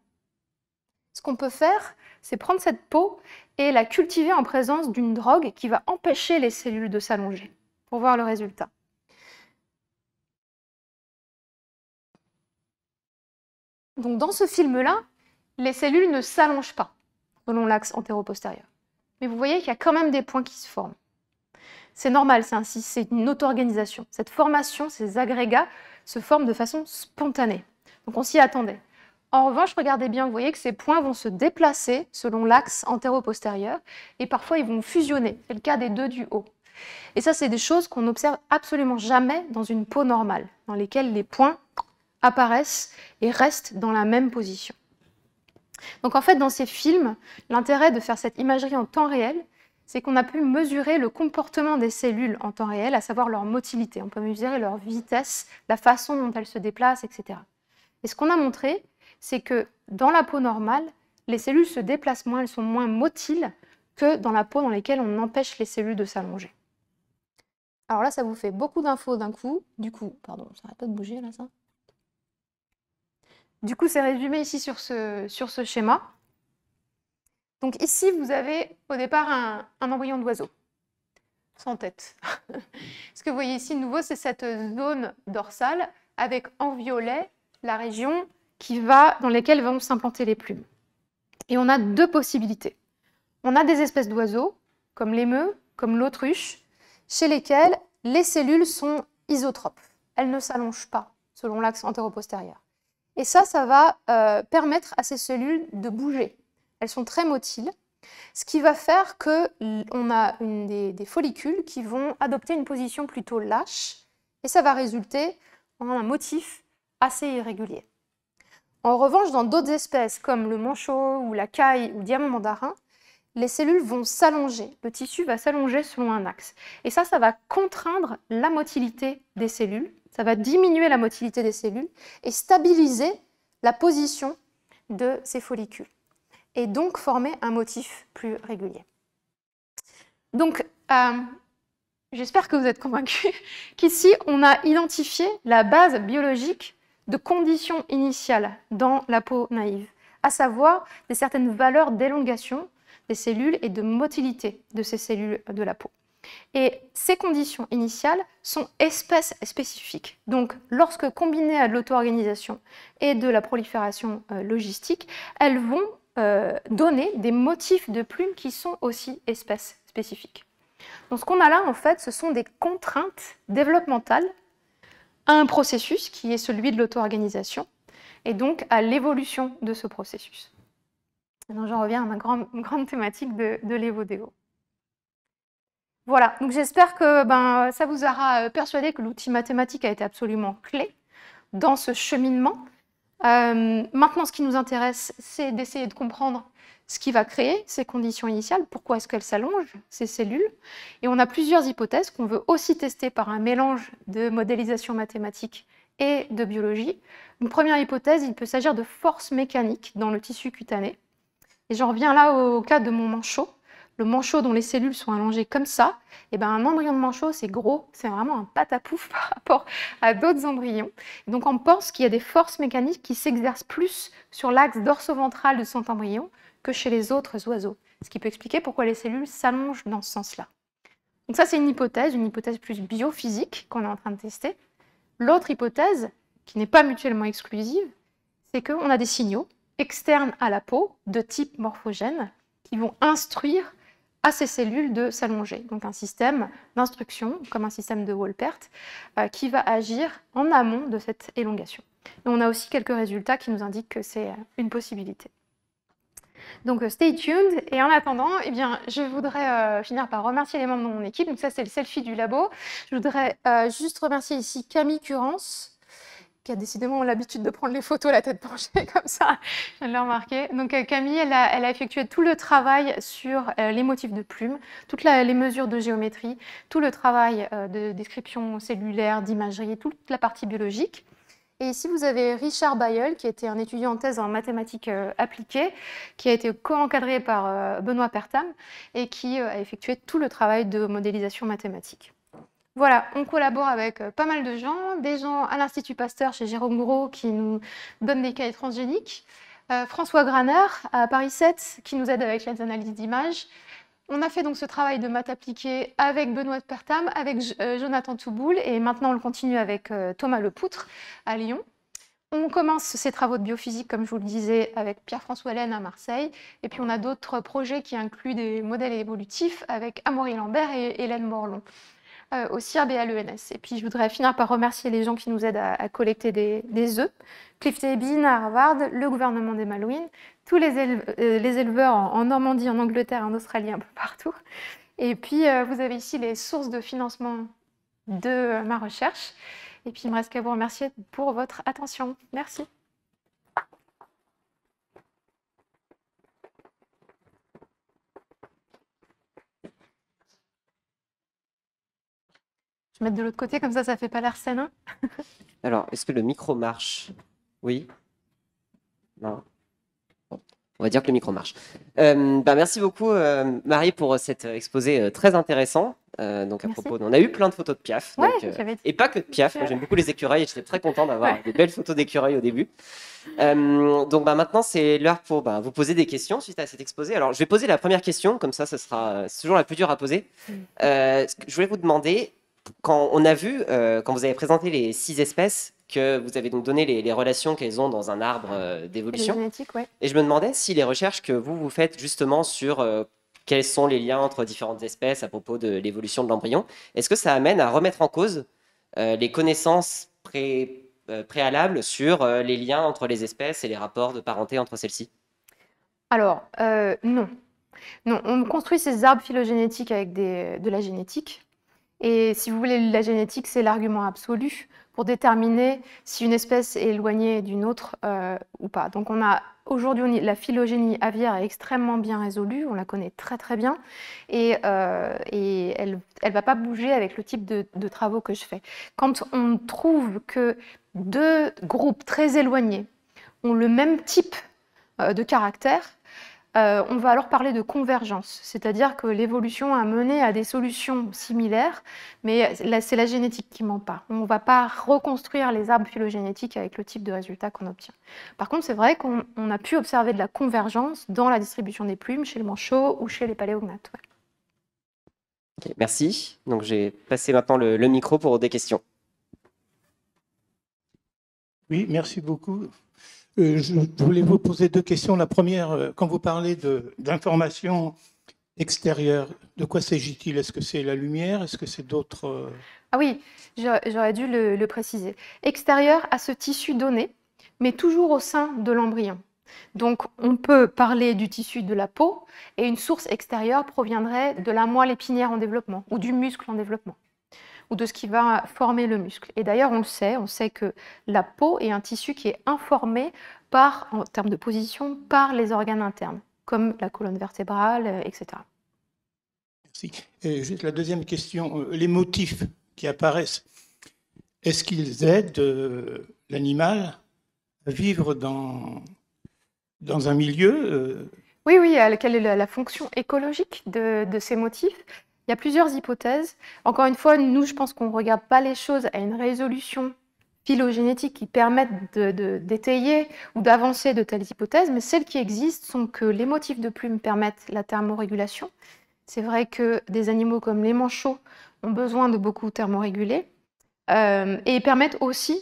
Ce qu'on peut faire, c'est prendre cette peau et la cultiver en présence d'une drogue qui va empêcher les cellules de s'allonger, pour voir le résultat. Donc dans ce film-là, les cellules ne s'allongent pas selon l'axe antéro-postérieur. Mais vous voyez qu'il y a quand même des points qui se forment. C'est normal, c'est une auto-organisation. Cette formation, ces agrégats, se forment de façon spontanée. Donc on s'y attendait. En revanche, regardez bien, vous voyez que ces points vont se déplacer selon l'axe antéro-postérieur et parfois ils vont fusionner. C'est le cas des deux du haut. Et ça, c'est des choses qu'on n'observe absolument jamais dans une peau normale, dans lesquelles les points apparaissent et restent dans la même position. Donc en fait, dans ces films, l'intérêt de faire cette imagerie en temps réel, c'est qu'on a pu mesurer le comportement des cellules en temps réel, à savoir leur motilité. On peut mesurer leur vitesse, la façon dont elles se déplacent, etc. Et ce qu'on a montré, c'est que dans la peau normale, les cellules se déplacent moins, elles sont moins motiles que dans la peau dans laquelle on empêche les cellules de s'allonger. Alors là, ça vous fait beaucoup d'infos d'un coup. Du coup, pardon, ça n'arrête pas de bouger là, ça. Du coup, c'est résumé ici sur ce schéma. Donc ici, vous avez au départ un embryon d'oiseau, sans tête. Ce que vous voyez ici de nouveau, c'est cette zone dorsale avec en violet la région dans laquelle vont s'implanter les plumes. Et on a deux possibilités. On a des espèces d'oiseaux, comme l'émeu, comme l'autruche, chez lesquelles les cellules sont isotropes. Elles ne s'allongent pas selon l'axe antéro-postérieur. Et ça va permettre à ces cellules de bouger. Elles sont très motiles, ce qui va faire qu'on a des follicules qui vont adopter une position plutôt lâche, et ça va résulter en un motif assez irrégulier. En revanche, dans d'autres espèces, comme le manchot ou la caille ou le diamant mandarin, les cellules vont s'allonger, le tissu va s'allonger selon un axe. Et ça va contraindre la motilité des cellules, ça va diminuer la motilité des cellules et stabiliser la position de ces follicules. Et donc former un motif plus régulier. Donc, j'espère que vous êtes convaincus qu'ici, on a identifié la base biologique de conditions initiales dans la peau naïve, à savoir certaines valeurs d'élongation des cellules et de motilité de ces cellules de la peau. Et ces conditions initiales sont espèces spécifiques. Donc, lorsque combinées à de l'auto-organisation et de la prolifération logistique, elles vont donner des motifs de plumes qui sont aussi espèces spécifiques. Donc, ce qu'on a là, en fait, ce sont des contraintes développementales à un processus qui est celui de l'auto-organisation et donc à l'évolution de ce processus. Et donc, j'en reviens à ma grande thématique de l'évo-dévo. Voilà, donc j'espère que ça vous aura persuadé que l'outil mathématique a été absolument clé dans ce cheminement. Maintenant, ce qui nous intéresse, c'est d'essayer de comprendre ce qui va créer ces conditions initiales, pourquoi est-ce qu'elles s'allongent, ces cellules. Et on a plusieurs hypothèses qu'on veut aussi tester par un mélange de modélisation mathématique et de biologie. Une première hypothèse, il peut s'agir de forces mécaniques dans le tissu cutané. Et j'en reviens là au cas de mon manchot. Le manchot dont les cellules sont allongées comme ça, et un embryon de manchot, c'est gros, c'est vraiment un patapouf par rapport à d'autres embryons. Et donc on pense qu'il y a des forces mécaniques qui s'exercent plus sur l'axe dorso-ventral de cet embryon que chez les autres oiseaux, ce qui peut expliquer pourquoi les cellules s'allongent dans ce sens-là. Donc ça, c'est une hypothèse plus biophysique qu'on est en train de tester. L'autre hypothèse, qui n'est pas mutuellement exclusive, c'est qu'on a des signaux externes à la peau de type morphogène qui vont instruire à ces cellules de s'allonger. Donc un système d'instruction, comme un système de Wolpert, qui va agir en amont de cette élongation. Et on a aussi quelques résultats qui nous indiquent que c'est une possibilité. Donc stay tuned, et en attendant, eh bien, je voudrais finir par remercier les membres de mon équipe. Donc ça, c'est le selfie du labo. Je voudrais juste remercier ici Camille Currance, qui a décidément l'habitude de prendre les photos la tête penchée comme ça, je viens de le remarquer. Donc Camille, elle a effectué tout le travail sur les motifs de plumes, toutes les mesures de géométrie, tout le travail de description cellulaire, d'imagerie, toute la partie biologique. Et ici, vous avez Richard Bayeul, qui était un étudiant en thèse en mathématiques appliquées, qui a été co-encadré par Benoît Pertam et qui a effectué tout le travail de modélisation mathématique. Voilà, on collabore avec pas mal de gens, des gens à l'Institut Pasteur chez Jérôme Gros qui nous donnent des cahiers transgéniques, François Graner à Paris 7 qui nous aide avec les analyses d'images. On a fait donc ce travail de maths appliquées avec Benoît Pertam, avec Jonathan Touboul, et maintenant on le continue avec Thomas Lepoutre à Lyon. On commence ces travaux de biophysique, comme je vous le disais, avec Pierre-François Laine à Marseille. Et puis on a d'autres projets qui incluent des modèles évolutifs avec Amaury Lambert et Hélène Morlon au CIRB et à l'ENS. Et puis je voudrais finir par remercier les gens qui nous aident à collecter des œufs. Cliff Tabin à Harvard, le gouvernement des Malouines, tous les éleveurs en Normandie, en Angleterre, en Australie, un peu partout. Et puis vous avez ici les sources de financement de ma recherche. Et puis il me reste qu'à vous remercier pour votre attention. Merci. Je vais mettre de l'autre côté, comme ça ne fait pas l'air sain. Alors, est-ce que le micro marche? Oui? Non? Bon, on va dire que le micro marche. Merci beaucoup, Marie, pour cet exposé très intéressant. Donc, à Merci. propos, on a eu plein de photos de Piaf. Ouais, Donc, et pas que de Piaf. Moi, j'aime beaucoup les écureuils et j'étais très content d'avoir des belles photos d'écureuils au début. Donc, maintenant, c'est l'heure pour vous poser des questions suite à cet exposé. Alors, je vais poser la première question, comme ça sera c'est toujours la plus dure à poser. Je voulais vous demander, quand on a vu, quand vous avez présenté les 6 espèces, que vous avez donc donné les relations qu'elles ont dans un arbre d'évolution. Ouais. Et je me demandais si les recherches que vous faites justement sur quels sont les liens entre différentes espèces à propos de l'évolution de l'embryon, est-ce que ça amène à remettre en cause les connaissances préalables sur les liens entre les espèces et les rapports de parenté entre celles-ci? Alors, non. Non, on construit ces arbres phylogénétiques avec de la génétique. Et si vous voulez, la génétique, c'est l'argument absolu pour déterminer si une espèce est éloignée d'une autre ou pas. Donc aujourd'hui, la phylogénie aviaire est extrêmement bien résolue, on la connaît très très bien, et elle ne va pas bouger avec le type de travaux que je fais. Quand on trouve que 2 groupes très éloignés ont le même type de caractère, on va alors parler de convergence, c'est-à-dire que l'évolution a mené à des solutions similaires, mais c'est la génétique qui ment pas. On ne va pas reconstruire les arbres phylogénétiques avec le type de résultat qu'on obtient. Par contre, c'est vrai qu'on a pu observer de la convergence dans la distribution des plumes chez le manchot ou chez les paléognates. Ouais. Okay, merci. Donc, j'ai passé maintenant le micro pour des questions. Oui, merci beaucoup. Je voulais vous poser 2 questions. La première, quand vous parlez d'informations extérieures, de quoi s'agit-il? Est-ce que c'est la lumière? Est-ce que c'est d'autres... Ah oui, j'aurais dû le préciser. Extérieur à ce tissu donné, mais toujours au sein de l'embryon. Donc, on peut parler du tissu de la peau, et une source extérieure proviendrait de la moelle épinière en développement, ou du muscle en développement, ou de ce qui va former le muscle. Et d'ailleurs, on sait que la peau est un tissu qui est informé en termes de position, par les organes internes, comme la colonne vertébrale, etc. Merci. Et juste la deuxième question, les motifs qui apparaissent, est-ce qu'ils aident l'animal à vivre dans un milieu Oui, quelle est la fonction écologique de ces motifs? Il y a plusieurs hypothèses. Encore une fois, nous, je pense qu'on ne regarde pas les choses à une résolution phylogénétique qui permettent d'étayer ou d'avancer de telles hypothèses, mais celles qui existent sont que les motifs de plumes permettent la thermorégulation. C'est vrai que des animaux comme les manchots ont besoin de beaucoup thermoréguler et permettent aussi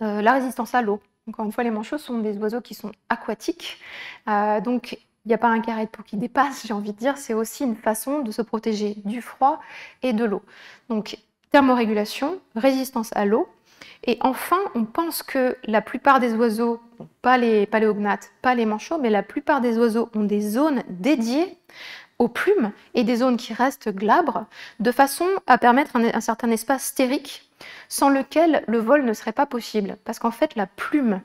la résistance à l'eau. Encore une fois, les manchots sont des oiseaux qui sont aquatiques, donc il n'y a pas un carré de peau qui dépasse, j'ai envie de dire, c'est aussi une façon de se protéger du froid et de l'eau. Donc, thermorégulation, résistance à l'eau. Et enfin, on pense que la plupart des oiseaux, pas les paléognates, pas les manchots, mais la plupart des oiseaux ont des zones dédiées aux plumes et des zones qui restent glabres, de façon à permettre un certain espace stérique sans lequel le vol ne serait pas possible. Parce qu'en fait, la plume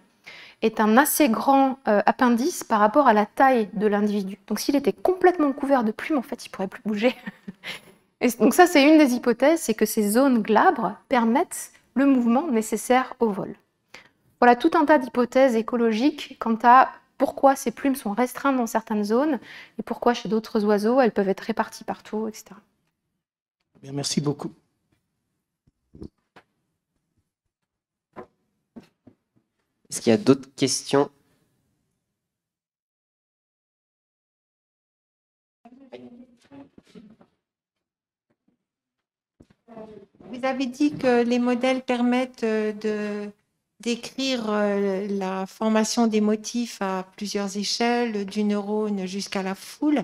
est un assez grand appendice par rapport à la taille de l'individu. Donc s'il était complètement couvert de plumes, en fait, il ne pourrait plus bouger. Et donc ça, c'est une des hypothèses, c'est que ces zones glabres permettent le mouvement nécessaire au vol. Voilà tout un tas d'hypothèses écologiques quant à pourquoi ces plumes sont restreintes dans certaines zones et pourquoi chez d'autres oiseaux, elles peuvent être réparties partout, etc. Bien, merci beaucoup. Est-ce qu'il y a d'autres questions? Vous avez dit que les modèles permettent d'écrire la formation des motifs à plusieurs échelles, du neurone jusqu'à la foule,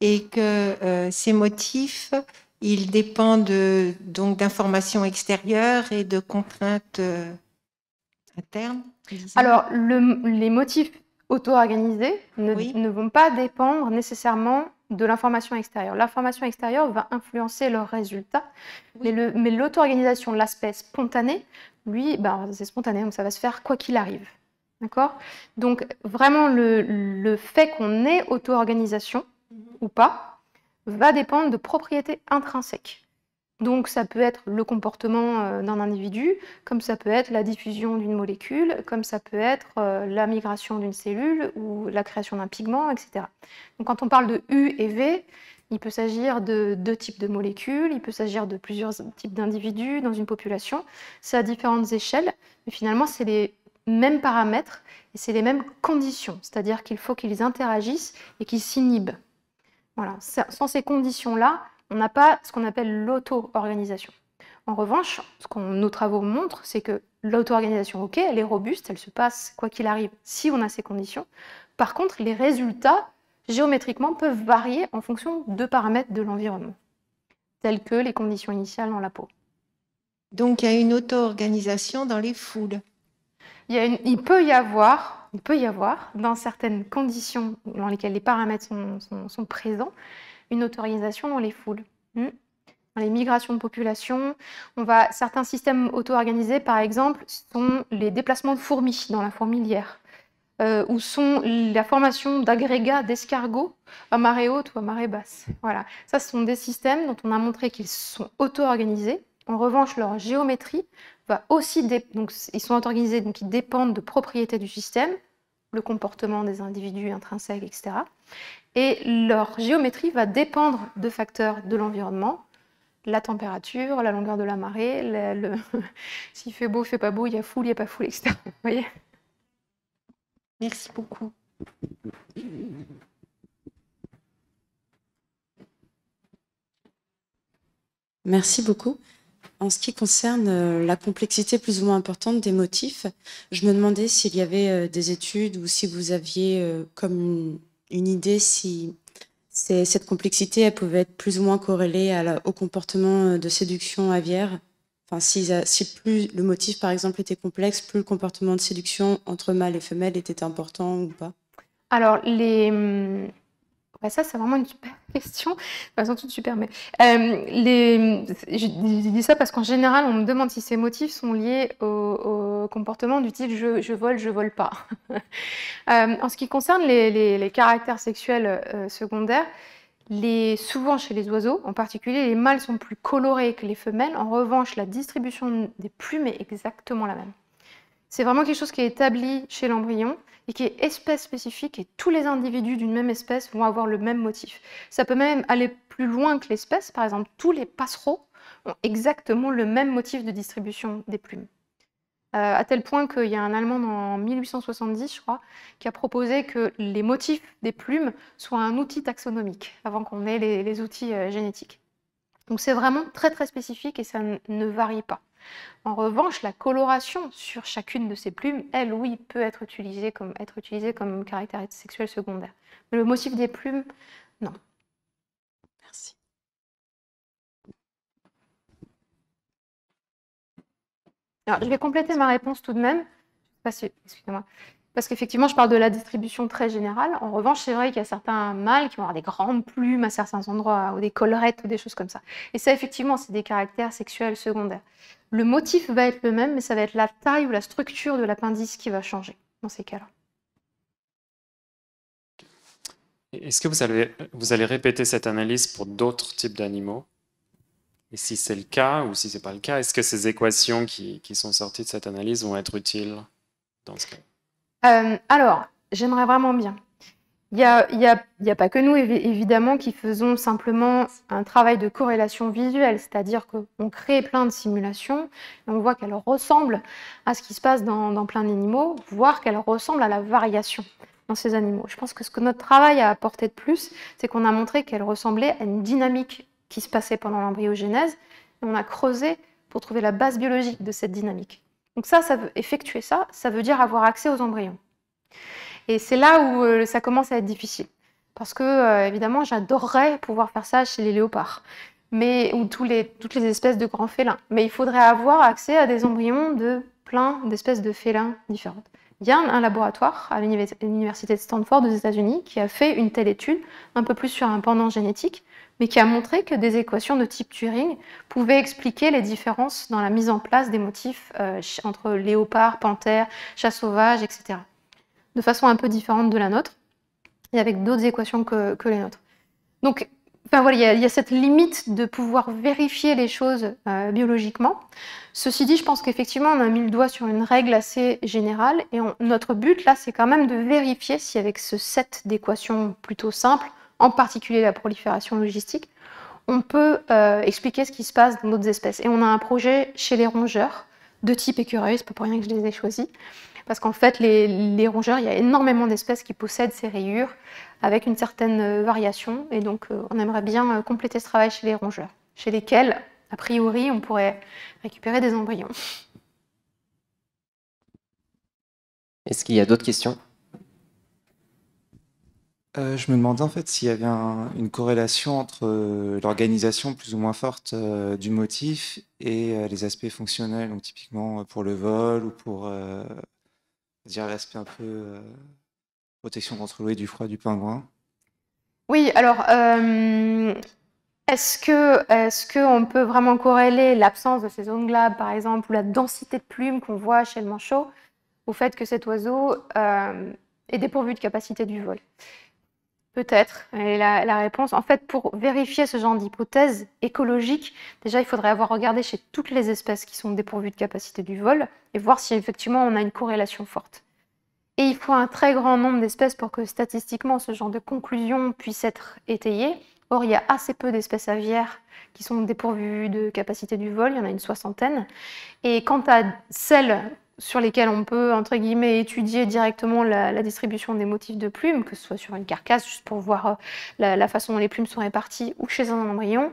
et que ces motifs, ils dépendent donc d'informations extérieures et de contraintes internes. Alors, les motifs auto-organisés Oui. ne vont pas dépendre nécessairement de l'information extérieure. L'information extérieure va influencer leurs résultats, Oui. mais l'auto-organisation, l'aspect spontané, lui, c'est spontané, donc ça va se faire quoi qu'il arrive. D'accord? Donc, vraiment, le fait qu'on ait auto-organisation ou pas va dépendre de propriétés intrinsèques. Donc ça peut être le comportement d'un individu, comme ça peut être la diffusion d'une molécule, comme ça peut être la migration d'une cellule ou la création d'un pigment, etc. Donc quand on parle de U et V, il peut s'agir de 2 types de molécules, il peut s'agir de plusieurs types d'individus dans une population. C'est à différentes échelles, mais finalement c'est les mêmes paramètres et c'est les mêmes conditions, c'est-à-dire qu'il faut qu'ils interagissent et qu'ils s'inhibent. Voilà. Sans ces conditions-là, on n'a pas ce qu'on appelle l'auto-organisation. En revanche, ce que nos travaux montrent, c'est que l'auto-organisation, ok, elle est robuste, elle se passe quoi qu'il arrive si on a ces conditions. Par contre, les résultats, géométriquement, peuvent varier en fonction de paramètres de l'environnement, tels que les conditions initiales dans la peau. Donc, il y a une auto-organisation dans les foules. Il peut y avoir, dans certaines conditions dans lesquelles les paramètres sont présents, une auto-organisation dans les foules. Dans les migrations de population, certains systèmes auto-organisés, par exemple, sont les déplacements de fourmis dans la fourmilière, ou sont la formation d'agrégats d'escargots à marée haute ou à marée basse. Voilà. Ça, ce sont des systèmes dont on a montré qu'ils sont auto-organisés. En revanche, leur géométrie va aussi... Donc, ils sont auto-organisés, donc ils dépendent de propriétés du système, le comportement des individus intrinsèques, etc. Et leur géométrie va dépendre de facteurs de l'environnement, la température, la longueur de la marée, s'il fait beau, il fait pas beau, il y a foule, il n'y a pas foule, etc. Vous voyez ? Merci beaucoup. Merci beaucoup. En ce qui concerne la complexité plus ou moins importante des motifs, je me demandais s'il y avait des études ou si vous aviez comme une idée si cette complexité elle pouvait être plus ou moins corrélée au comportement de séduction aviaire. Enfin, si plus le motif, par exemple, était complexe, plus le comportement de séduction entre mâles et femelles était important ou pas? Alors, ça, c'est vraiment une super question. Elles sont toutes super, mais je dis ça parce qu'en général, on me demande si ces motifs sont liés au comportement du type je vole pas. En ce qui concerne les caractères sexuels secondaires, souvent chez les oiseaux, en particulier, les mâles sont plus colorés que les femelles. En revanche, la distribution des plumes est exactement la même. C'est vraiment quelque chose qui est établi chez l'embryon et qui est espèce spécifique, et tous les individus d'une même espèce vont avoir le même motif. Ça peut même aller plus loin que l'espèce. Par exemple, tous les passereaux ont exactement le même motif de distribution des plumes. À tel point qu'il y a un Allemand en 1870, je crois, qui a proposé que les motifs des plumes soient un outil taxonomique, avant qu'on ait les outils génétiques. Donc c'est vraiment très très spécifique et ça ne varie pas. En revanche, la coloration sur chacune de ces plumes, elle, oui, peut être utilisée comme caractère sexuel secondaire. Mais le motif des plumes, non. Merci. Alors, je vais compléter ma réponse tout de même. Excusez-moi. Parce qu'effectivement, je parle de la distribution très générale. En revanche, c'est vrai qu'il y a certains mâles qui vont avoir des grandes plumes à certains endroits, ou des collerettes, ou des choses comme ça. Et ça, effectivement, c'est des caractères sexuels secondaires. Le motif va être le même, mais ça va être la taille ou la structure de l'appendice qui va changer dans ces cas-là. Est-ce que vous allez répéter cette analyse pour d'autres types d'animaux? Et si c'est le cas, ou si ce n'est pas le cas, est-ce que ces équations qui sont sorties de cette analyse vont être utiles dans ce cas? Alors, j'aimerais vraiment bien. Il n'y a pas que nous, évidemment, qui faisons simplement un travail de corrélation visuelle, c'est-à-dire qu'on crée plein de simulations, et on voit qu'elles ressemblent à ce qui se passe dans plein d'animaux, voire qu'elles ressemblent à la variation dans ces animaux. Je pense que ce que notre travail a apporté de plus, c'est qu'on a montré qu'elles ressemblaient à une dynamique qui se passait pendant l'embryogenèse, et on a creusé pour trouver la base biologique de cette dynamique. Donc effectuer ça, ça veut dire avoir accès aux embryons. Et c'est là où ça commence à être difficile. Parce que, évidemment, j'adorerais pouvoir faire ça chez les léopards, ou toutes les espèces de grands félins. Mais il faudrait avoir accès à des embryons de plein d'espèces de félins différentes. Il y a un laboratoire à l'université de Stanford aux États-Unis qui a fait une telle étude, un peu plus sur un pendant génétique, mais qui a montré que des équations de type Turing pouvaient expliquer les différences dans la mise en place des motifs entre léopards, panthères, chats sauvages, etc. De façon un peu différente de la nôtre, et avec d'autres équations que les nôtres. Donc, voilà, il y a cette limite de pouvoir vérifier les choses biologiquement. Ceci dit, je pense qu'effectivement, on a mis le doigt sur une règle assez générale, et notre but, là, c'est quand même de vérifier si avec ce set d'équations plutôt simples, en particulier la prolifération logistique, on peut expliquer ce qui se passe dans d'autres espèces. Et on a un projet chez les rongeurs, de type écureuil, c'est pas pour rien que je les ai choisis, parce qu'en fait, les rongeurs, il y a énormément d'espèces qui possèdent ces rayures avec une certaine variation, et donc on aimerait bien compléter ce travail chez les rongeurs, chez lesquels, a priori, on pourrait récupérer des embryons. Est-ce qu'il y a d'autres questions? Je me demandais en fait s'il y avait une corrélation entre l'organisation plus ou moins forte du motif et les aspects fonctionnels, donc typiquement pour le vol ou pour dire l'aspect un peu protection contre l'eau et du froid du pingouin. Oui, alors, est-ce qu'on peut vraiment corréler l'absence de ces zones glabres, par exemple, ou la densité de plumes qu'on voit chez le manchot, au fait que cet oiseau est dépourvu de capacité du vol? Peut-être. Et la réponse, en fait, pour vérifier ce genre d'hypothèse écologique, déjà, il faudrait avoir regardé chez toutes les espèces qui sont dépourvues de capacité du vol et voir si effectivement on a une corrélation forte. Et il faut un très grand nombre d'espèces pour que statistiquement ce genre de conclusion puisse être étayée. Or, il y a assez peu d'espèces aviaires qui sont dépourvues de capacité du vol, il y en a une 60aine. Et quant à celles sur lesquelles on peut, entre guillemets, étudier directement la distribution des motifs de plumes, que ce soit sur une carcasse, juste pour voir la façon dont les plumes sont réparties, ou chez un embryon,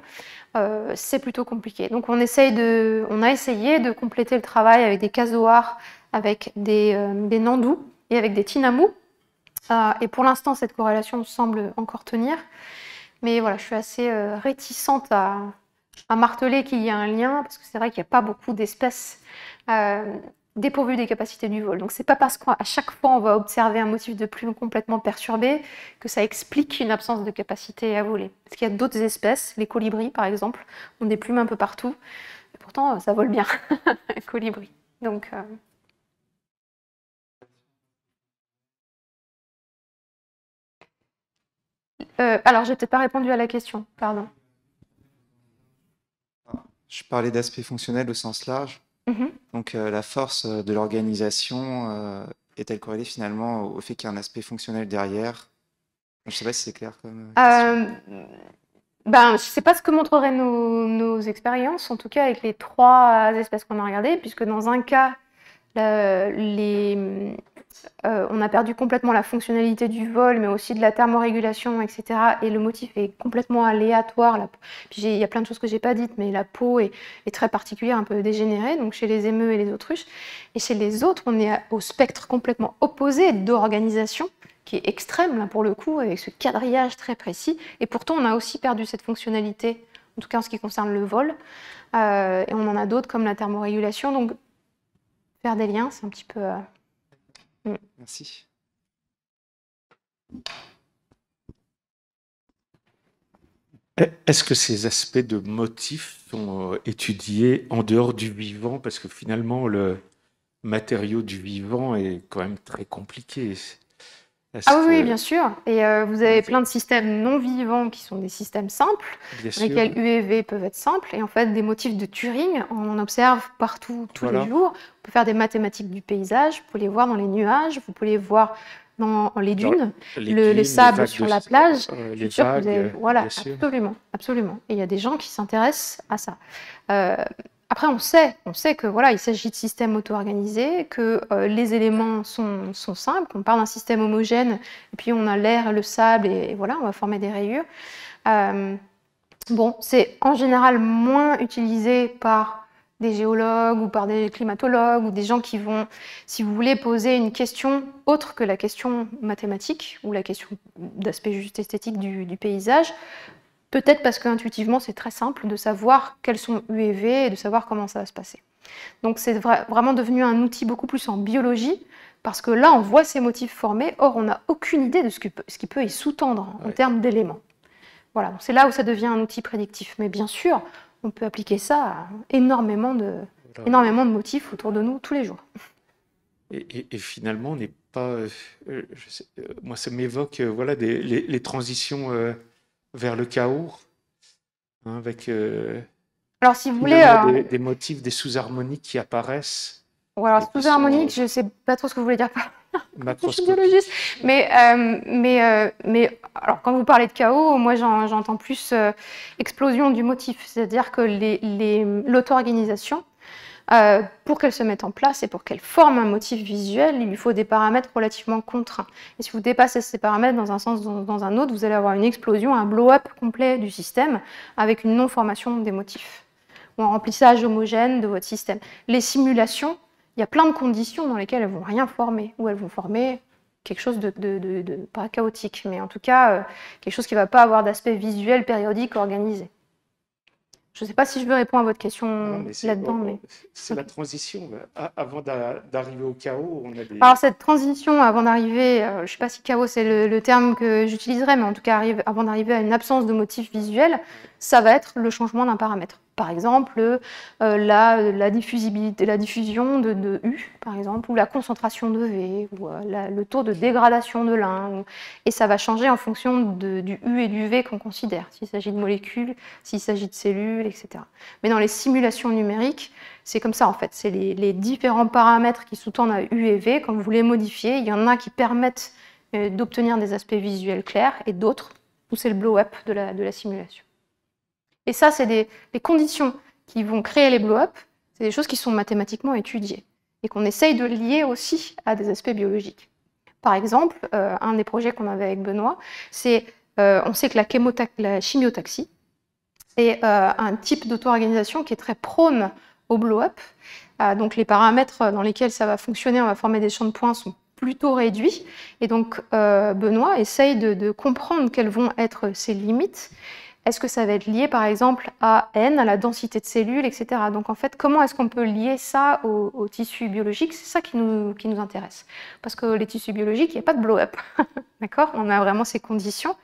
c'est plutôt compliqué. Donc on a essayé de compléter le travail avec des casoars, avec des nandous et avec des tinamous. Et pour l'instant, cette corrélation semble encore tenir. Mais voilà, je suis assez réticente à marteler qu'il y a un lien, parce que c'est vrai qu'il n'y a pas beaucoup d'espèces dépourvues des capacités du vol. Donc c'est pas parce qu'à chaque fois on va observer un motif de plume complètement perturbé que ça explique une absence de capacité à voler. Parce qu'il y a d'autres espèces, les colibris par exemple, ont des plumes un peu partout, et pourtant ça vole bien, un colibri. Donc alors j'ai peut-être pas répondu à la question, pardon. Je parlais d'aspect fonctionnel au sens large. Donc la force de l'organisation est-elle corrélée finalement au fait qu'il y a un aspect fonctionnel derrière? Je ne sais pas si c'est clair comme question. Je ne sais pas ce que montreraient nos expériences, en tout cas avec les 3 espèces qu'on a regardées, puisque dans un cas, les on a perdu complètement la fonctionnalité du vol, mais aussi de la thermorégulation, etc. Et le motif est complètement aléatoire. Puis il y a plein de choses que j'ai pas dites, mais la peau est très particulière, un peu dégénérée, donc chez les émeus et les autruches. Et chez les autres, on est au spectre complètement opposé d'organisation, qui est extrême, là, pour le coup, avec ce quadrillage très précis. Et pourtant, on a aussi perdu cette fonctionnalité, en tout cas en ce qui concerne le vol. Et on en a d'autres, comme la thermorégulation. Donc, faire des liens, c'est un petit peu... Merci. Est-ce que ces aspects de motifs sont étudiés en dehors du vivant? Parce que finalement, le matériau du vivant est quand même très compliqué. Ah oui, bien sûr. Et vous avez plein de systèmes non vivants qui sont des systèmes simples, dans lesquels UEV peuvent être simples. Et en fait, des motifs de Turing, on en observe partout, tous les jours. On peut faire des mathématiques du paysage, vous pouvez les voir dans les nuages, vous pouvez les voir dans les dunes, les sables sur la plage. Les vagues, voilà, absolument, absolument. Et il y a des gens qui s'intéressent à ça. Après, on sait que voilà, il s'agit de systèmes auto-organisés, que les éléments sont simples, qu'on part d'un système homogène, et puis on a l'air et le sable, et voilà, on va former des rayures. Bon, c'est en général moins utilisé par des géologues ou par des climatologues ou des gens qui vont, si vous voulez, poser une question autre que la question mathématique ou la question d'aspect juste esthétique du paysage. Peut-être parce qu'intuitivement, c'est très simple de savoir quels sont UEV et de savoir comment ça va se passer. Donc c'est vraiment devenu un outil beaucoup plus en biologie, parce que là, on voit ces motifs formés, or on n'a aucune idée de ce qui peut y sous-tendre en termes d'éléments. Voilà, c'est là où ça devient un outil prédictif. Mais bien sûr, on peut appliquer ça à énormément de motifs autour de nous tous les jours. Et finalement, on n'est pas... moi, ça m'évoque voilà, les transitions... vers le chaos, hein, avec alors, si vous voulez, des motifs, des sous-harmoniques qui apparaissent. Alors, sous-harmonique, je ne sais pas trop ce que vous voulez dire par là. Je suis biologiste. Mais alors, quand vous parlez de chaos, moi, j'entends plus explosion du motif. C'est-à-dire que l'auto-organisation, pour qu'elle se mette en place et pour qu'elle forme un motif visuel, il lui faut des paramètres relativement contraints. Et si vous dépassez ces paramètres dans un sens ou dans un autre, vous allez avoir une explosion, un blow-up complet du système avec une non-formation des motifs ou un remplissage homogène de votre système. Les simulations, il y a plein de conditions dans lesquelles elles ne vont rien former, ou elles vont former quelque chose de pas chaotique, mais en tout cas quelque chose qui ne va pas avoir d'aspect visuel périodique organisé. Je ne sais pas si je veux répondre à votre question là-dedans. Mais... C'est la transition. Avant d'arriver au chaos, on a des... Alors, cette transition, avant d'arriver, je ne sais pas si chaos c'est le terme que j'utiliserais, mais en tout cas, avant d'arriver à une absence de motif visuel, ça va être le changement d'un paramètre. Par exemple, la diffusion de U, par exemple, ou la concentration de V, ou le taux de dégradation de l'un. Et ça va changer en fonction du U et du V qu'on considère, s'il s'agit de molécules, s'il s'agit de cellules, etc. Mais dans les simulations numériques, c'est comme ça en fait. C'est les différents paramètres qui sous-tendent à U et V. Quand vous les modifiez, il y en a qui permettent d'obtenir des aspects visuels clairs et d'autres où c'est le blow-up de la simulation. Et ça, c'est les conditions qui vont créer les blow-up, c'est des choses qui sont mathématiquement étudiées et qu'on essaye de lier aussi à des aspects biologiques. Par exemple, un des projets qu'on avait avec Benoît, c'est, on sait que la chimiotaxie, c'est un type d'auto-organisation qui est très prône au blow-up. Donc les paramètres dans lesquels ça va fonctionner, on va former des champs de points, sont plutôt réduits. Et donc Benoît essaye de comprendre quelles vont être ses limites. Est-ce que ça va être lié, par exemple, à N, à la densité de cellules, etc. Donc, en fait, comment est-ce qu'on peut lier ça au tissu biologique? C'est ça qui nous intéresse. Parce que les tissus biologiques, il n'y a pas de blow-up. D'accord? On a vraiment ces conditions,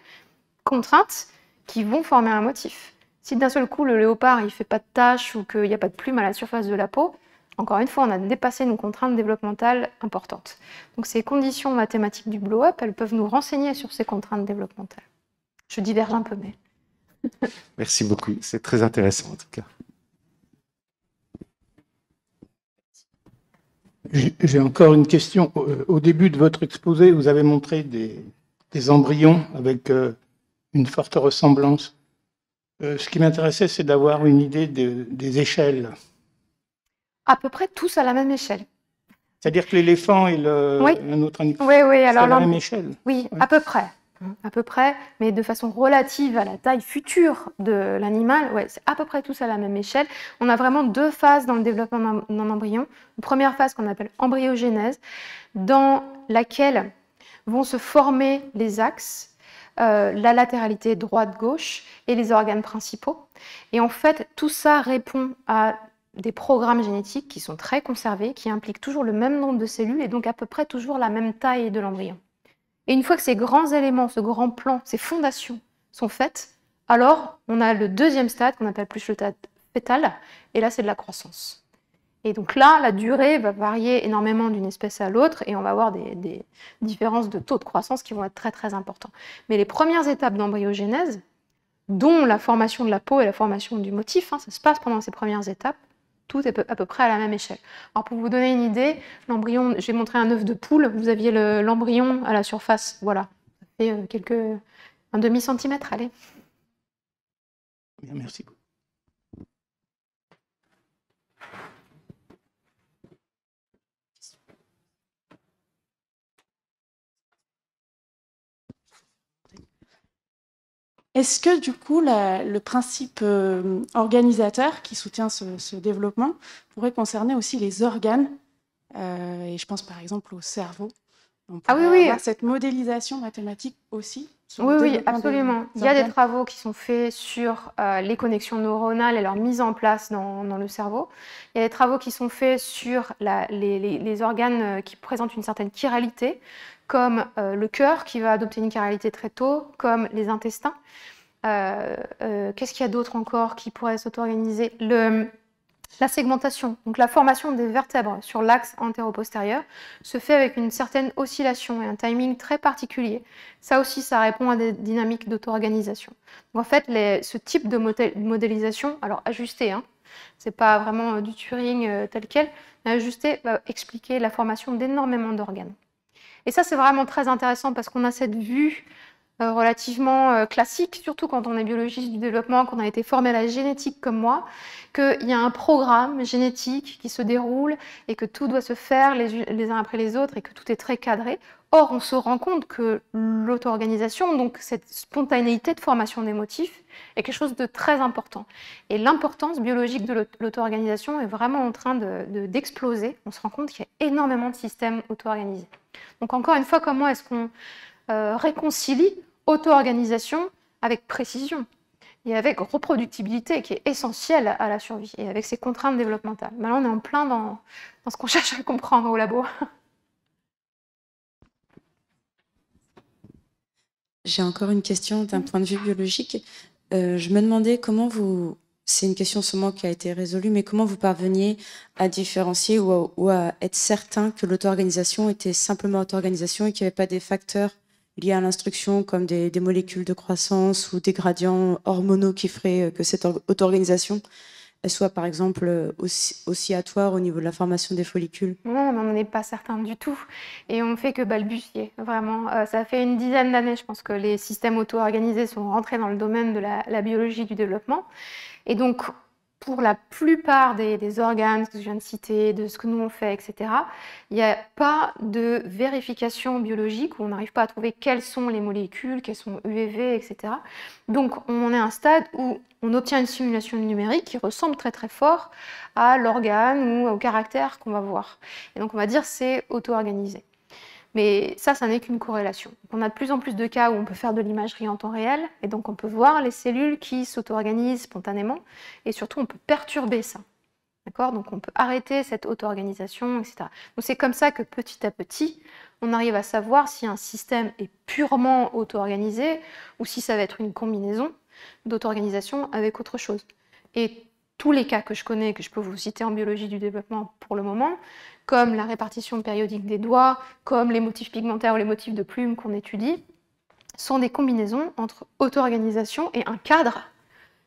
contraintes, qui vont former un motif. Si d'un seul coup, le léopard, il ne fait pas de taches ou qu'il n'y a pas de plumes à la surface de la peau, encore une fois, on a dépassé nos contraintes développementales importantes. Donc, ces conditions mathématiques du blow-up, elles peuvent nous renseigner sur ces contraintes développementales. Je diverge un peu, mais... Merci beaucoup, c'est très intéressant en tout cas. J'ai encore une question. Au début de votre exposé, vous avez montré des embryons avec une forte ressemblance. Ce qui m'intéressait, c'est d'avoir une idée des échelles. À peu près tous à la même échelle. C'est-à-dire que l'éléphant et un autre animal, Oui, c'est alors à la même échelle. Oui, Ouais. à peu près, mais de façon relative à la taille future de l'animal, ouais, c'est à peu près tous à la même échelle. On a vraiment deux phases dans le développement d'un embryon. Une première phase qu'on appelle embryogénèse, dans laquelle vont se former les axes, la latéralité droite-gauche et les organes principaux. Et en fait, tout ça répond à des programmes génétiques qui sont très conservés, qui impliquent toujours le même nombre de cellules et donc à peu près toujours la même taille de l'embryon. Et une fois que ces grands éléments, ce grand plan, ces fondations sont faites, alors on a le deuxième stade qu'on appelle plus le stade fœtal, et là c'est de la croissance. Et donc là, la durée va varier énormément d'une espèce à l'autre, et on va avoir des différences de taux de croissance qui vont être très très importants. Mais les premières étapes d'embryogénèse, dont la formation de la peau et la formation du motif, ça se passe pendant ces premières étapes, tout est à peu près à la même échelle. Alors pour vous donner une idée, l'embryon, j'ai montré un œuf de poule, vous aviez l'embryon à la surface, voilà, ça fait un demi-centimètre, allez. Bien, merci beaucoup. Est-ce que du coup, le principe organisateur qui soutient ce développement pourrait concerner aussi les organes et je pense par exemple au cerveau. On pourrait avoir cette modélisation mathématique aussi. Oui, absolument. Il y a des travaux qui sont faits sur les connexions neuronales et leur mise en place dans le cerveau. Il y a des travaux qui sont faits sur les organes qui présentent une certaine chiralité, comme le cœur qui va adopter une chiralité très tôt, comme les intestins. Qu'est-ce qu'il y a d'autre encore qui pourrait s'auto-organiser ? La segmentation, donc la formation des vertèbres sur l'axe antéro-postérieur, se fait avec une certaine oscillation et un timing très particulier. Ça aussi, ça répond à des dynamiques d'auto-organisation. En fait, ce type de modélisation, alors ajusté, c'est pas vraiment du Turing tel quel, mais ajusté va expliquer la formation d'énormément d'organes. Et ça, c'est vraiment très intéressant parce qu'on a cette vue relativement classique, surtout quand on est biologiste du développement, qu'on a été formé à la génétique comme moi, qu'il y a un programme génétique qui se déroule et que tout doit se faire les uns après les autres et que tout est très cadré. Or, on se rend compte que l'auto-organisation, donc cette spontanéité de formation des motifs, est quelque chose de très important. Et l'importance biologique de l'auto-organisation est vraiment en train d'exploser. On se rend compte qu'il y a énormément de systèmes auto-organisés. Donc encore une fois, comment est-ce qu'on réconcilie auto-organisation avec précision et avec reproductibilité qui est essentielle à la survie et avec ses contraintes développementales. Mais là, on est en plein dans ce qu'on cherche à comprendre au labo. J'ai encore une question d'un point de vue biologique. Je me demandais comment vous... C'est une question seulement qui a été résolue, mais comment vous parveniez à différencier ou à être certain que l'auto-organisation était simplement auto-organisation et qu'il n'y avait pas des facteurs liés à l'instruction comme des molécules de croissance ou des gradients hormonaux qui feraient que cette auto-organisation soit par exemple oscillatoire au niveau de la formation des follicules? Non, on n'en est pas certain du tout. Et on ne fait que balbutier, vraiment. Ça fait une dizaine d'années, je pense, que les systèmes auto-organisés sont rentrés dans le domaine de la biologie du développement. Et donc, pour la plupart des organes que je viens de citer, de ce que nous on fait, etc., il n'y a pas de vérification biologique où on n'arrive pas à trouver quelles sont les molécules, quelles sont UEV, etc. Donc, on est à un stade où on obtient une simulation numérique qui ressemble très très fort à l'organe ou au caractère qu'on va voir. Et donc, on va dire c'est auto-organisé. Mais ça n'est qu'une corrélation. On a de plus en plus de cas où on peut faire de l'imagerie en temps réel, et donc on peut voir les cellules qui s'auto-organisent spontanément, et surtout on peut perturber ça. D'accord ? Donc on peut arrêter cette auto-organisation, etc. Donc c'est comme ça que petit à petit, on arrive à savoir si un système est purement auto-organisé, ou si ça va être une combinaison d'auto-organisation avec autre chose. Et tous les cas que je connais, que je peux vous citer en biologie du développement pour le moment, comme la répartition périodique des doigts, comme les motifs pigmentaires ou les motifs de plumes qu'on étudie, sont des combinaisons entre auto-organisation et un cadre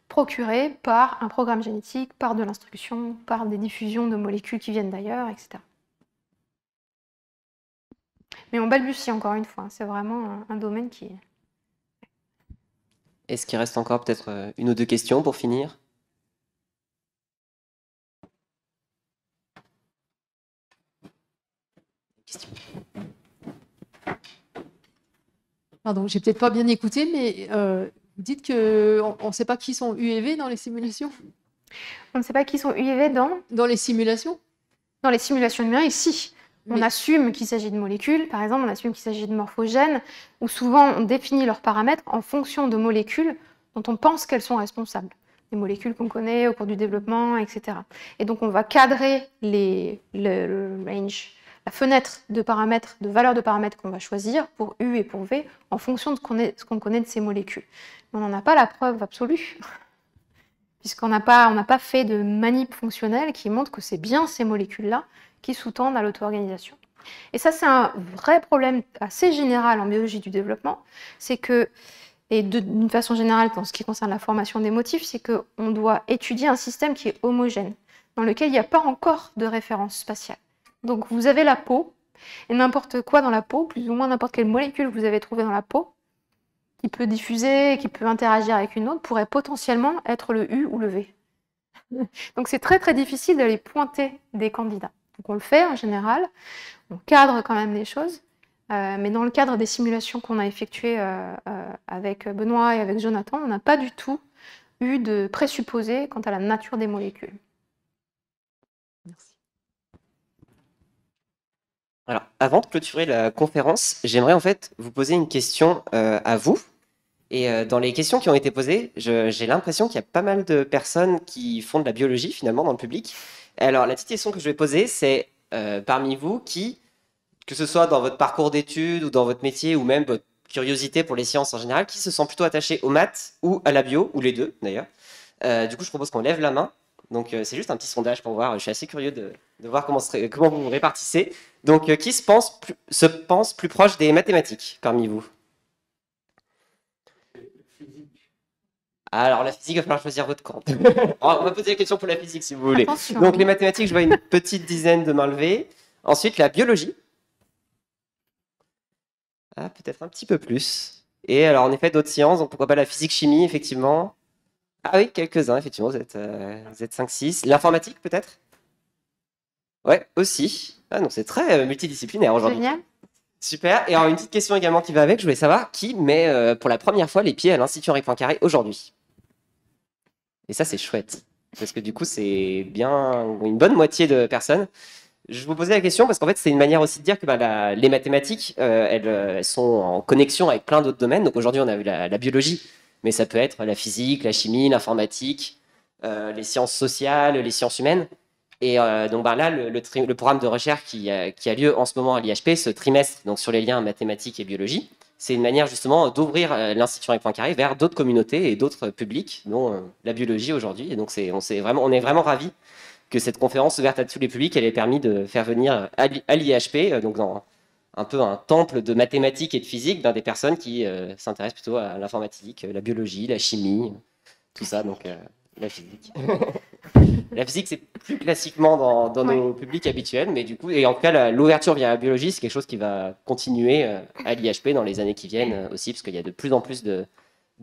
procuré par un programme génétique, par de l'instruction, par des diffusions de molécules qui viennent d'ailleurs, etc. Mais on balbutie encore une fois, c'est vraiment un domaine qui... Est-ce qu'il reste encore peut-être une ou deux questions pour finir ? question. Pardon, j'ai peut-être pas bien écouté, mais vous dites qu'on ne sait pas qui sont U et V dans les simulations? On ne sait pas qui sont U et V Dans les simulations? Dans les simulations numériques, si. On assume qu'il s'agit de molécules, par exemple, on assume qu'il s'agit de morphogènes, où souvent on définit leurs paramètres en fonction de molécules dont on pense qu'elles sont responsables. Des molécules qu'on connaît au cours du développement, etc. Et donc on va cadrer le range, la fenêtre de paramètres, de valeurs de paramètres qu'on va choisir pour U et pour V en fonction de ce qu'on connaît de ces molécules. Mais on n'en a pas la preuve absolue, puisqu'on n'a pas fait de manip fonctionnelle qui montre que c'est bien ces molécules-là qui sous-tendent à l'auto-organisation. Et ça, c'est un vrai problème assez général en biologie du développement, c'est que, et d'une façon générale dans ce qui concerne la formation des motifs, c'est qu'on doit étudier un système qui est homogène, dans lequel il n'y a pas encore de référence spatiale. Donc vous avez la peau, et n'importe quoi dans la peau, plus ou moins n'importe quelle molécule que vous avez trouvée dans la peau, qui peut diffuser, qui peut interagir avec une autre, pourrait potentiellement être le U ou le V. Donc c'est très très difficile d'aller pointer des candidats. Donc on le fait en général, on cadre quand même les choses, mais dans le cadre des simulations qu'on a effectuées avec Benoît et avec Jonathan, on n'a pas du tout eu de présupposés quant à la nature des molécules. Merci. Alors, avant de clôturer la conférence, j'aimerais en fait vous poser une question à vous. Et dans les questions qui ont été posées, j'ai l'impression qu'il y a pas mal de personnes qui font de la biologie finalement dans le public. Alors, la petite question que je vais poser, c'est parmi vous qui, que ce soit dans votre parcours d'études ou dans votre métier ou même votre curiosité pour les sciences en général, qui se sent plutôt attaché aux maths ou à la bio, ou les deux d'ailleurs. Du coup, je propose qu'on lève la main. Donc, c'est juste un petit sondage pour voir. Je suis assez curieux de voir comment vous vous répartissez. Donc, qui se pense plus proche des mathématiques parmi vous? Alors, la physique, il va falloir choisir votre camp. On va poser la question pour la physique, si vous voulez. Attention. Donc, les mathématiques, je vois une petite dizaine de mains levées. Ensuite, la biologie. Ah, peut-être un petit peu plus. Et alors, en effet, d'autres sciences. Donc, pourquoi pas la physique-chimie, effectivement. Ah oui, quelques-uns, effectivement. Vous êtes 5-6. L'informatique, peut-être? Ouais, aussi. Ah non, c'est très multidisciplinaire aujourd'hui. Génial. Super. Et alors, une petite question également qui va avec. Je voulais savoir qui met pour la première fois les pieds à l'Institut Henri Poincaré aujourd'hui. Et ça, c'est chouette. Parce que du coup, c'est bien une bonne moitié de personnes. Je vous posais la question parce qu'en fait, c'est une manière aussi de dire que les mathématiques, elles sont en connexion avec plein d'autres domaines. Donc aujourd'hui, on a vu la biologie, mais ça peut être la physique, la chimie, l'informatique, les sciences sociales, les sciences humaines. Et donc là, le programme de recherche qui a lieu en ce moment à l'IHP, ce trimestre, donc sur les liens mathématiques et biologie, c'est une manière justement d'ouvrir l'Institut Henri Poincaré vers d'autres communautés et d'autres publics, dont la biologie aujourd'hui. Et donc on est vraiment ravis que cette conférence ouverte à tous les publics, elle ait permis de faire venir à l'IHP, donc dans un peu un temple de mathématiques et de physique, des personnes qui s'intéressent plutôt à l'informatique, la biologie, la chimie, tout ça, donc la physique. La physique, c'est plus classiquement dans nos publics habituels, mais du coup, et en tout cas, l'ouverture via la biologie, c'est quelque chose qui va continuer à l'IHP dans les années qui viennent aussi, parce qu'il y a de plus en plus de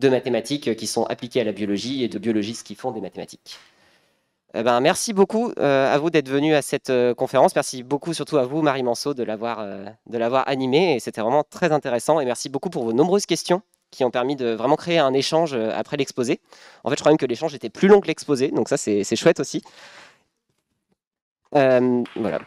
mathématiques qui sont appliquées à la biologie et de biologistes qui font des mathématiques. Merci beaucoup à vous d'être venus à cette conférence. Merci beaucoup surtout à vous, Marie Manceau, de l'avoir animée. Et c'était vraiment très intéressant. Et merci beaucoup pour vos nombreuses questions qui ont permis de vraiment créer un échange après l'exposé. En fait, je crois même que l'échange était plus long que l'exposé. Donc ça, c'est chouette aussi. Voilà.